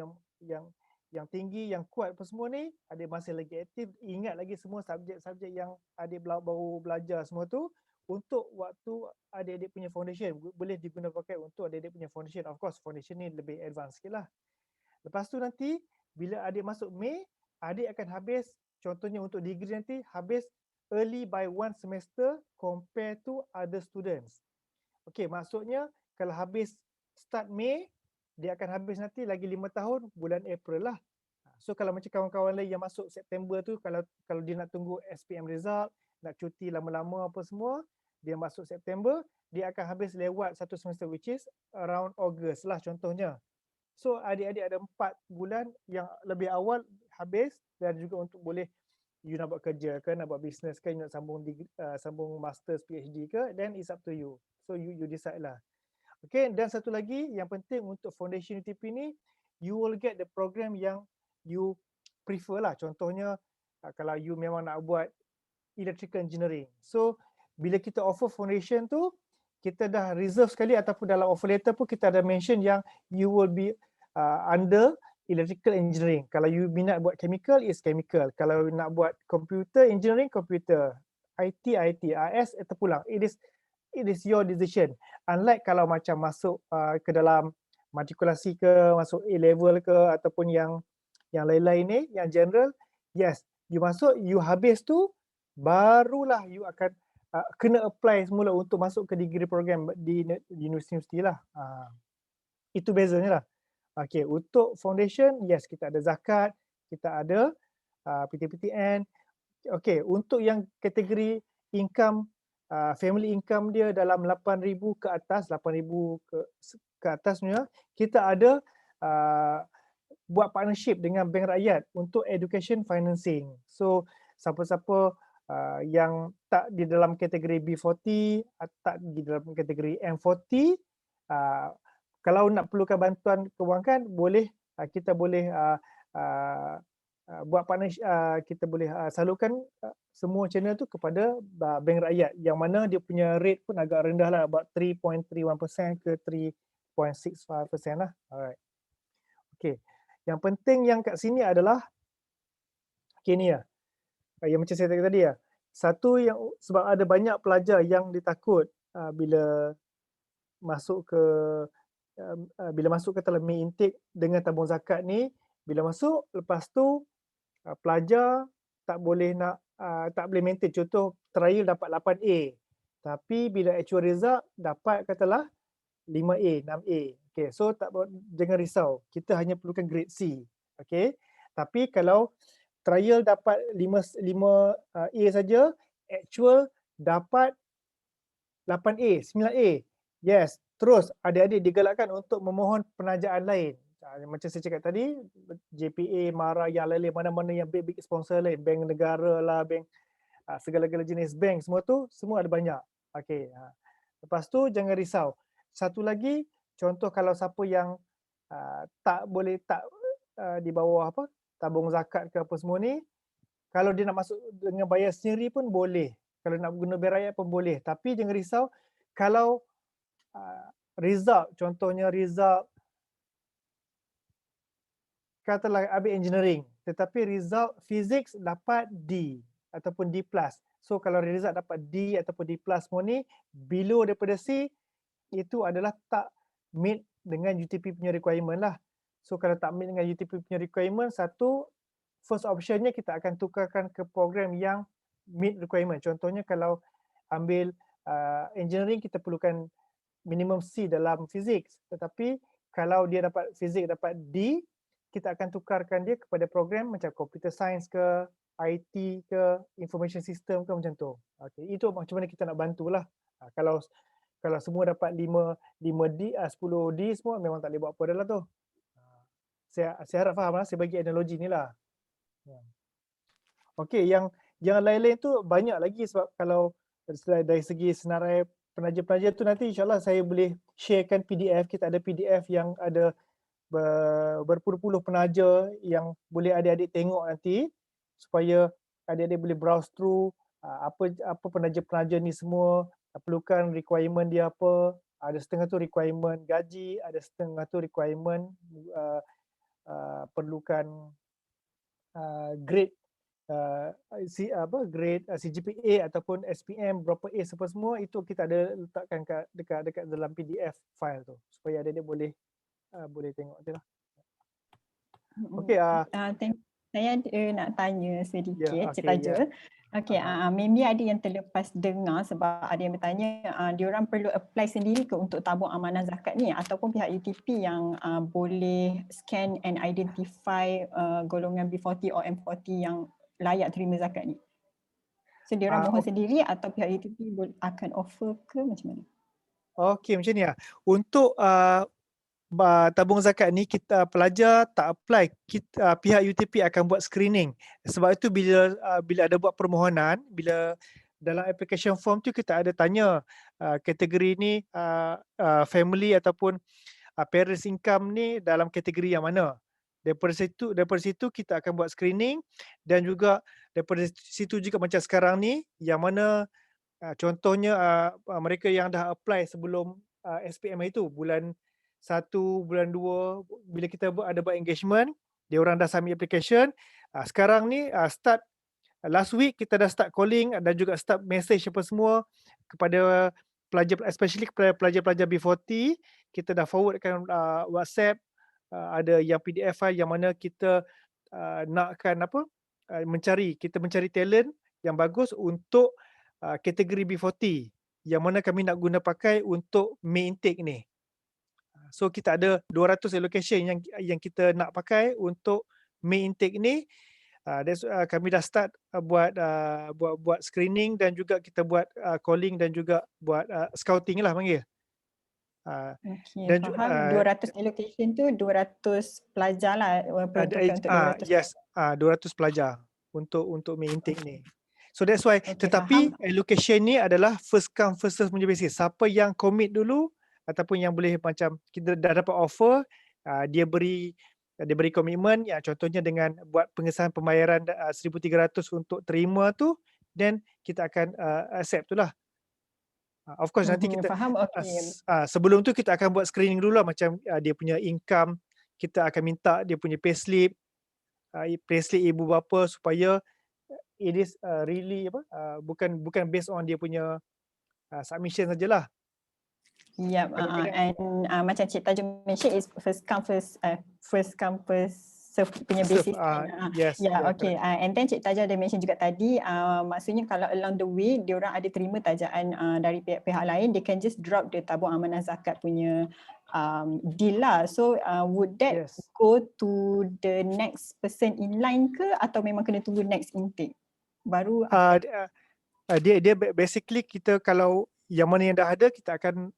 [SPEAKER 7] yang tinggi, yang kuat apa semua ni, adik masih lagi aktif, ingat lagi semua subjek-subjek yang adik baru belajar semua tu, untuk waktu adik-adik punya foundation, boleh digunakan pakai untuk adik-adik punya foundation. Of course, foundation ni lebih advance sikit lah. Lepas tu nanti, bila adik masuk Mei, adik akan habis, contohnya untuk degree nanti, habis early by 1 semester compare to other students. Okay, maksudnya kalau habis start Mei, dia akan habis nanti lagi 5 tahun bulan April lah. So kalau macam kawan-kawan lain yang masuk September tu, kalau dia nak tunggu SPM result, nak cuti lama-lama apa semua, dia masuk September, dia akan habis lewat 1 semester, which is around August lah contohnya. So adik-adik ada 4 bulan yang lebih awal habis, dan juga untuk boleh you nak buat kerja ke, nak buat business ke, you nak sambung masters, PhD ke, then it's up to you. So you decide lah. Okay, dan satu lagi yang penting untuk foundation UTP ni, you will get the program yang you prefer lah. Contohnya kalau you memang nak buat electrical engineering. So bila kita offer foundation tu, kita dah reserve sekali ataupun dalam offer letter pun kita ada mention yang you will be under electrical engineering. Kalau you minat buat chemical, is chemical. Kalau nak buat computer engineering, computer. IT, IS itu pulang. It is your decision. Unlike kalau macam masuk ke dalam matrikulasi ke, masuk A level ke, ataupun yang lain-lain ni, yang general, yes, you masuk, you habis tu, barulah you akan kena apply semula untuk masuk ke degree program di universiti lah. Itu bezanya lah. Okay, untuk foundation, yes, kita ada zakat, kita ada PTPTN. Okay, untuk yang kategori income, family income dia dalam 8,000 ke atas, 8,000 ke atasnya, kita ada buat partnership dengan Bank Rakyat untuk education financing. So, siapa-siapa yang tak di dalam kategori B40, tak di dalam kategori M40, kalau nak perlukan bantuan kewangan, boleh kita boleh buat partnership, kita boleh salurkan semua channel tu kepada Bank Rakyat, yang mana dia punya rate pun agak rendah lah, about 3.31% ke 3.65% lah. Alright. Okay. Yang penting yang kat sini adalah, okay ni lah, yang macam saya cakap tadi lah. Satu, yang sebab ada banyak pelajar yang ditakut bila masuk ke dalam main intake dengan tabung zakat ni, bila masuk, lepas tu pelajar tak boleh maintain. Contoh trial dapat 8A, tapi bila actual result dapat katalah 5A, 6A. Okay, so jangan risau, kita hanya perlukan grade C. Okay, tapi kalau trial dapat 5A saja, actual dapat 8A, 9A. Yes, terus adik-adik digalakkan untuk memohon penajaan lain. Macam saya cakap tadi, JPA, MARA, yang lain, mana-mana yang big sponsor lain, bank negara lah, bank segala-gala jenis bank, semua tu, semua ada banyak. Okay. Lepas tu jangan risau. Satu lagi, contoh kalau siapa yang tak di bawah tabung zakat ke apa semua ni, kalau dia nak masuk dengan bayar sendiri pun boleh. Kalau nak guna ber rakyat pun boleh. Tapi jangan risau, kalau result, contohnya result katalah ambil engineering, tetapi result physics dapat D ataupun D+. So kalau result dapat D ataupun D+ semua ni, below daripada C, itu adalah tak meet dengan UTP punya requirement lah. So kalau tak meet dengan UTP punya requirement, satu, first optionnya kita akan tukarkan ke program yang meet requirement. Contohnya kalau ambil engineering, kita perlukan minimum C dalam physics. Tetapi kalau dia dapat physics dapat D, kita akan tukarkan dia kepada program macam computer science ke, IT ke, information system ke, macam tu. Okay, itu macam mana kita nak bantulah. Kalau semua dapat 5D, 10D semua, memang tak boleh buat apa dah lah tu. Saya harap faham lah, saya bagi analogi ni lah. Okay, yang lain-lain tu banyak lagi, sebab kalau dari segi senarai penaja-penaja tu nanti insyaAllah saya boleh sharekan PDF. Kita ada PDF yang ada berpuluh-puluh penaja yang boleh adik-adik tengok nanti, supaya adik-adik boleh browse through apa penaja-penaja ni semua, perlukan requirement dia apa, Ada setengah tu requirement gaji, ada setengah tu requirement perlukan grade grade CGPA ataupun SPM berapa A semua itu kita ada letakkan dekat dalam PDF file tu supaya adik-adik boleh tengok je lah. Okey,
[SPEAKER 2] saya nak tanya sedikit, Cik
[SPEAKER 7] okay,
[SPEAKER 2] Taja. Okey, maybe ada yang terlepas dengar sebab ada yang bertanya diorang perlu apply sendiri ke untuk tabung amanah zakat ni ataupun pihak UTP yang boleh scan and identify golongan B40 or M40 yang layak terima zakat ni. So diorang mohon sendiri atau pihak UTP akan offer ke macam mana?
[SPEAKER 7] Okey, macam ni lah. Untuk tabung zakat ni kita pelajar tak apply, pihak UTP akan buat screening. Sebab itu bila ada buat permohonan, bila dalam application form tu kita ada tanya kategori ni family ataupun parents income ni dalam kategori yang mana. Daripada situ kita akan buat screening dan juga daripada situ juga macam sekarang ni yang mana contohnya mereka yang dah apply sebelum SPM itu bulan 1, bulan 2 bila kita ada buat engagement, dia orang dah submit application. Sekarang ni start last week kita dah start calling dan juga start message apa semua kepada pelajar, especially kepada pelajar-pelajar B40. Kita dah forwardkan WhatsApp, ada yang PDF file yang mana kita nakkan kita mencari talent yang bagus untuk kategori B40 yang mana kami nak guna pakai untuk May intake ni. So kita ada 200 allocation yang kita nak pakai untuk May intake ni. Kami dah start buat screening dan juga kita buat calling dan juga buat scouting lah panggil.
[SPEAKER 2] Okay, dan faham. 200 allocation tu 200 pelajar lah peruntukan untuk 200.
[SPEAKER 7] Yes, 200 pelajar untuk May intake ni. So that's why, tetapi allocation ni adalah first come first serve punya basis. Siapa yang commit dulu ataupun yang boleh macam kita dah dapat offer, dia beri komitmen, ya contohnya dengan buat pengesahan pembayaran 1,300 untuk terima tu, then kita akan accept tu lah. Of course nanti kita
[SPEAKER 2] faham, okay.
[SPEAKER 7] Sebelum tu kita akan buat screening dulu lah, macam dia punya income, kita akan minta dia punya payslip ibu bapa supaya it is really bukan based on dia punya submission sajalah.
[SPEAKER 2] Yep, and macam Cik Taja mention is first come first serve punya basis.
[SPEAKER 7] Yes.
[SPEAKER 2] Okay. And then Cik Taja ada mention juga tadi, maksudnya kalau along the way diorang ada terima tajaan dari pihak lain, they can just drop the tabung amanah zakat punya deal lah. So would that go to the next person in line ke atau memang kena tunggu next intake baru?
[SPEAKER 7] Dia basically kita kalau yang mana yang dah ada kita akan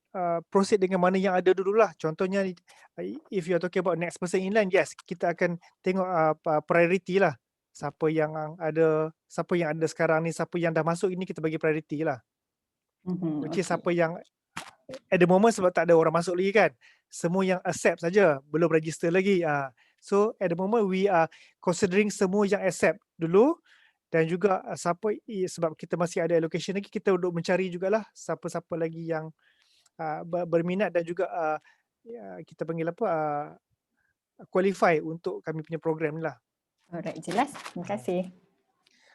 [SPEAKER 7] proceed dengan mana yang ada dululah. Contohnya if you are talking about next person in line, yes, kita akan tengok priority lah. Siapa yang ada sekarang ni, siapa yang dah masuk ini kita bagi priority lah. Which is siapa yang at the moment, sebab tak ada orang masuk lagi kan. Semua yang accept saja, belum register lagi. So at the moment we are considering semua yang accept dulu. Dan juga sebab kita masih ada allocation lagi, kita duduk mencari jugalah siapa-siapa lagi yang berminat dan juga kita panggil qualify untuk kami punya program ni lah.
[SPEAKER 2] Alright, jelas. Terima kasih.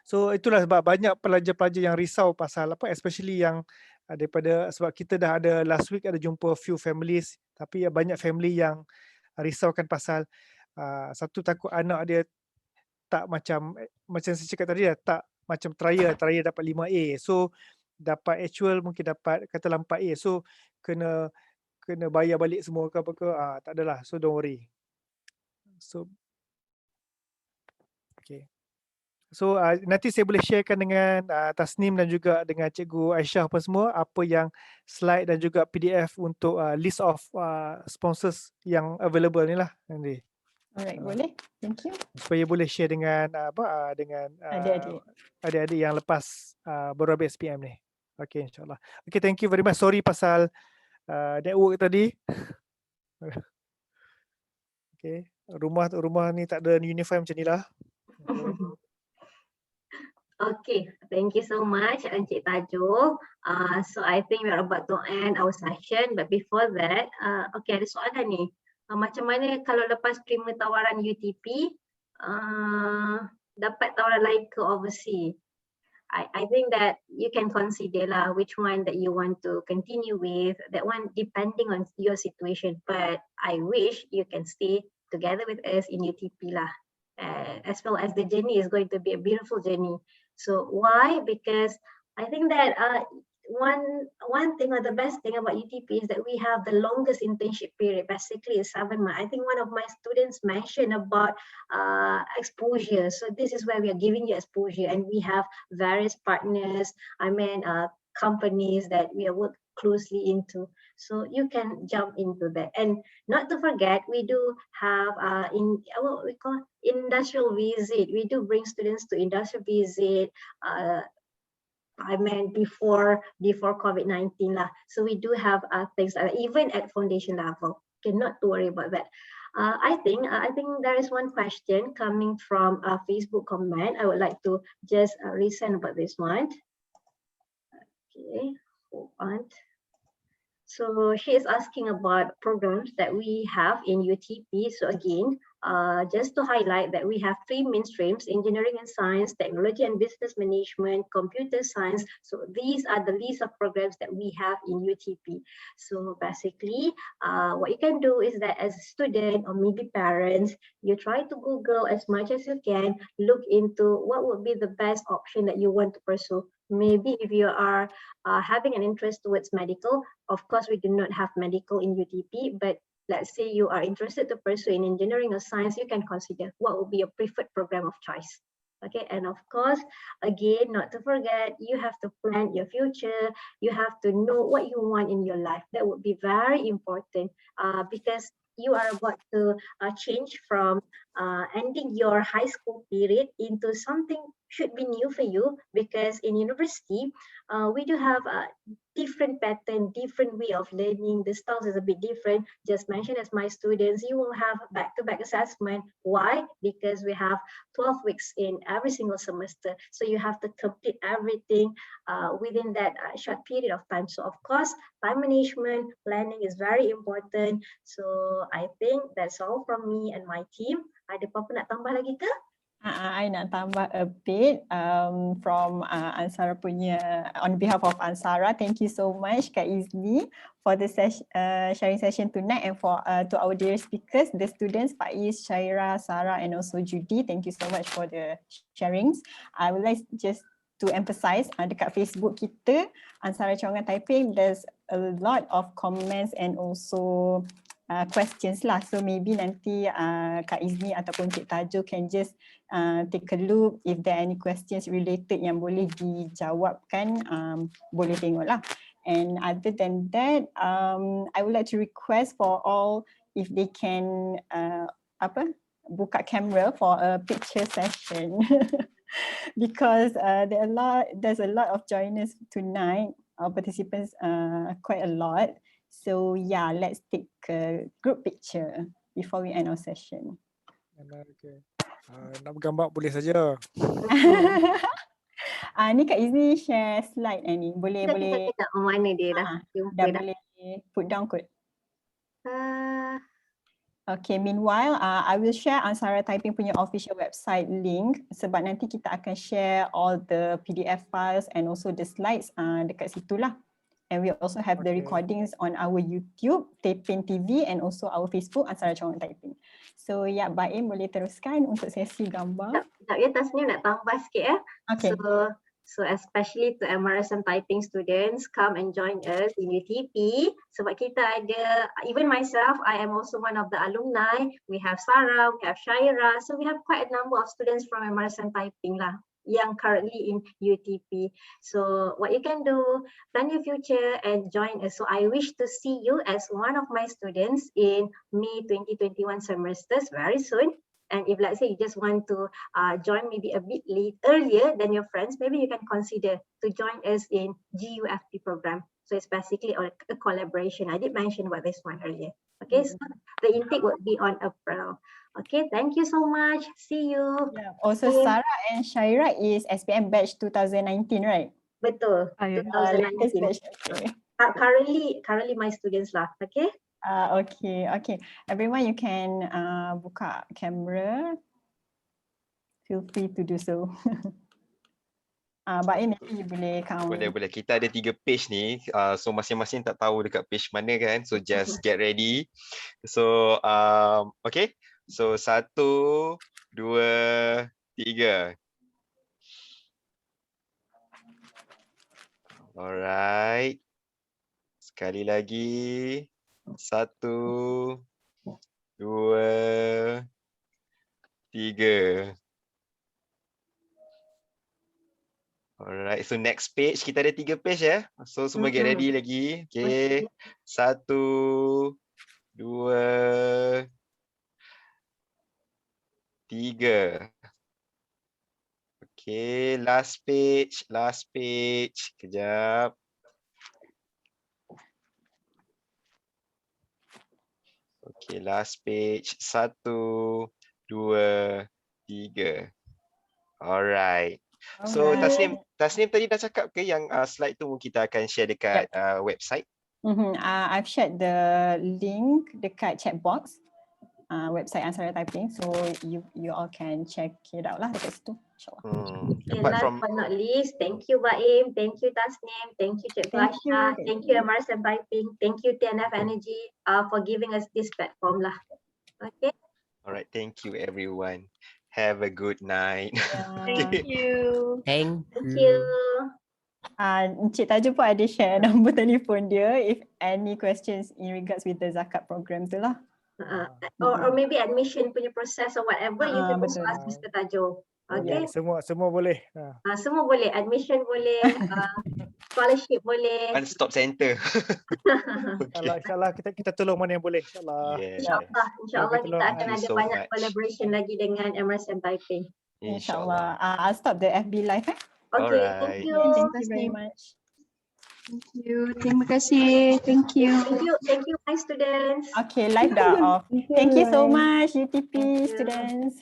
[SPEAKER 7] So itulah sebab banyak pelajar-pelajar yang risau pasal especially yang daripada, sebab kita dah ada last week ada jumpa few families, tapi banyak family yang risaukan pasal satu takut anak dia tak macam saya cakap tadi tak macam trial dapat 5A. So dapat actual mungkin dapat katalah 4A. So kena bayar balik semua ke apa ke. Tak adalah. So don't worry. So okay. So nanti saya boleh sharekan dengan Tasnim dan juga dengan Cikgu Aisyah apa semua, apa yang slide dan juga PDF untuk list of sponsors yang available ni lah nanti.
[SPEAKER 2] Alright, boleh. Thank you.
[SPEAKER 7] Supaya boleh share dengan dengan adik-adik yang lepas baru habis SPM ni. Okay, insyaAllah. Okay, thank you very much. Sorry pasal network tadi. Okay, rumah ni tak ada uniform macam ni lah. Okay.
[SPEAKER 1] Okay, thank you so much, Encik Tajul. So I think we're about to end our session, but before that, okay, ada soalan ni. Macam mana kalau lepas terima tawaran UTP, dapat tawaran lain ke overseas? I think that you can consider lah which one that you want to continue with, that one depending on your situation. But I wish you can stay together with us in UTP lah. As well as the journey is going to be a beautiful journey. So why? Because I think that one thing or the best thing about UTP is that we have the longest internship period, basically is 7 months. I think one of my students mentioned about exposure. So this is where we are giving you exposure, and we have various partners, companies that we are work closely into. So you can jump into that. And not to forget, we do have what we call industrial visit. We do bring students to industrial visit. Before COVID-19 lah. So we do have things even at foundation level. Okay, not to worry about that. I think there is one question coming from a Facebook comment. I would like to just resend about this one. Okay, hold on. So she is asking about programs that we have in UTP. So again, just to highlight that we have 3 main streams: engineering and science, technology and business management, computer science. So these are the list of programs that we have in UTP. So basically, what you can do is that as a student or maybe parents, you try to Google as much as you can, look into what would be the best option that you want to pursue. Maybe if you are having an interest towards medical, of course, we do not have medical in UTP, but let's say you are interested to pursue in engineering or science, you can consider what would be your preferred program of choice. Okay, and of course, again, not to forget, you have to plan your future. You have to know what you want in your life. That would be very important because you are about to change from ending your high school period into something should be new for you, because in university, we do have a different pattern, different way of learning. The styles is a bit different. Just mention as my students, you will have back-to-back assessment. Why? Because we have 12 weeks in every single semester. So you have to complete everything within that short period of time. So of course, time management, planning is very important. So I think that's all from me and my team. Ada apa-apa nak tambah lagi ke?
[SPEAKER 2] I nak tambah a bit from ANSARA punya, on behalf of ANSARA, thank you so much Kak Izni for the sharing session tonight, and for to our dear speakers, the students Faiz, Shaira, Sarah and also Judy, thank you so much for the sharings. I would like just to emphasize dekat Facebook kita, ANSARA Cawangan Taiping, there's a lot of comments and also questions lah. So maybe nanti Kak Izni ataupun Cik Tajul can just take a look if there are any questions related yang boleh dijawabkan, boleh tengok lah. And other than that, I would like to request for all if they can buka camera for a picture session because there's a lot of joiners tonight, our participants quite a lot. So yeah, let's take a group picture before we end our session.
[SPEAKER 7] Okay. Nak bergambar boleh saja.
[SPEAKER 2] Ni Kak Izni share slide ni. Boleh.
[SPEAKER 1] Kita tak mana dia dah.
[SPEAKER 2] Dah boleh put down kot. Okay, meanwhile, I will share ANSARA Taiping punya official website link sebab nanti kita akan share all the PDF files and also the slides dekat situ lah. And we also have the recordings on our YouTube, TEPEN TV, and also our Facebook, ANSARA Cawangan Taiping. So yeah, Baim boleh teruskan untuk sesi gambar.
[SPEAKER 1] Sekejap ya, Tasnim nak tambah sikit ya.
[SPEAKER 2] Okay.
[SPEAKER 1] So especially to MRSM Taiping students, come and join us in UTP. Sebab kita ada, even myself, I am also one of the alumni. We have Sarah, we have Shaira. So we have quite a number of students from MRSM Taiping lah, yang currently in UTP. So what you can do, plan your future and join us. So I wish to see you as one of my students in May 2021 semesters very soon. And if let's say you just want to join maybe a bit earlier than your friends, maybe you can consider to join us in GUFP program. So it's basically a collaboration. I did mention about this one earlier. Okay, so the intake would be on April. Okay, thank you so much. See you.
[SPEAKER 2] Yeah. Also,
[SPEAKER 1] Okay.
[SPEAKER 2] Sarah and Shaira is SPM batch 2019, right?
[SPEAKER 1] Betul.
[SPEAKER 4] Yeah.
[SPEAKER 2] Latest
[SPEAKER 1] 2019.
[SPEAKER 2] batch. Okay.
[SPEAKER 1] Currently my students lah. Okay.
[SPEAKER 2] Okay. Everyone, you can buka camera. Feel free to do so. Baim, maybe you boleh count.
[SPEAKER 9] Boleh. Kita ada 3 page ni. So masing-masing tak tahu dekat page mana kan. So just get ready. So okay. So 1, 2, 3. Alright. Sekali lagi. 1, 2, 3. Alright, so next page, kita ada 3 page ya. So semua get ready lagi. Okay. 1, 2, 3. Okay, last page. Kejap. Okay, last page. 1, 2, 3. Alright. So Tasnim tadi dah cakap ke yang slide tu kita akan share dekat website?
[SPEAKER 2] I've shared the link dekat chat box, website ANSARA Typing, so you all can check it out lah dekat situ, insyaAllah.
[SPEAKER 1] Okay, last but not least, thank you Baim, thank you Tasnim, thank you Cikgu Asha, thank you MRSM Typing, thank you TNF Energy for giving us this platform lah. Okay.
[SPEAKER 9] Alright, thank you everyone. Have a good night.
[SPEAKER 8] Thank you.
[SPEAKER 10] Thank
[SPEAKER 1] you.
[SPEAKER 2] Encik Tajuh pun ada share nombor telefon dia if any questions in regards with the zakat program tu lah.
[SPEAKER 1] Or maybe admission punya process or whatever, you can also ask Mr. Tajuh. Okay.
[SPEAKER 7] Semua boleh.
[SPEAKER 1] Semua boleh, admission boleh, scholarship boleh.
[SPEAKER 9] One stop center.
[SPEAKER 7] InsyaAllah kita tolong mana yang boleh. InsyaAllah.
[SPEAKER 1] InsyaAllah kita akan ada banyak collaboration lagi dengan MRSM Typing.
[SPEAKER 2] InsyaAllah. I'll stop the FB live.
[SPEAKER 1] Okay, thank you.
[SPEAKER 2] Thank you very much.
[SPEAKER 11] Thank you. Terima kasih. Thank you.
[SPEAKER 1] Thank you my students.
[SPEAKER 2] Okay, live dah off. Thank you so much UTP students.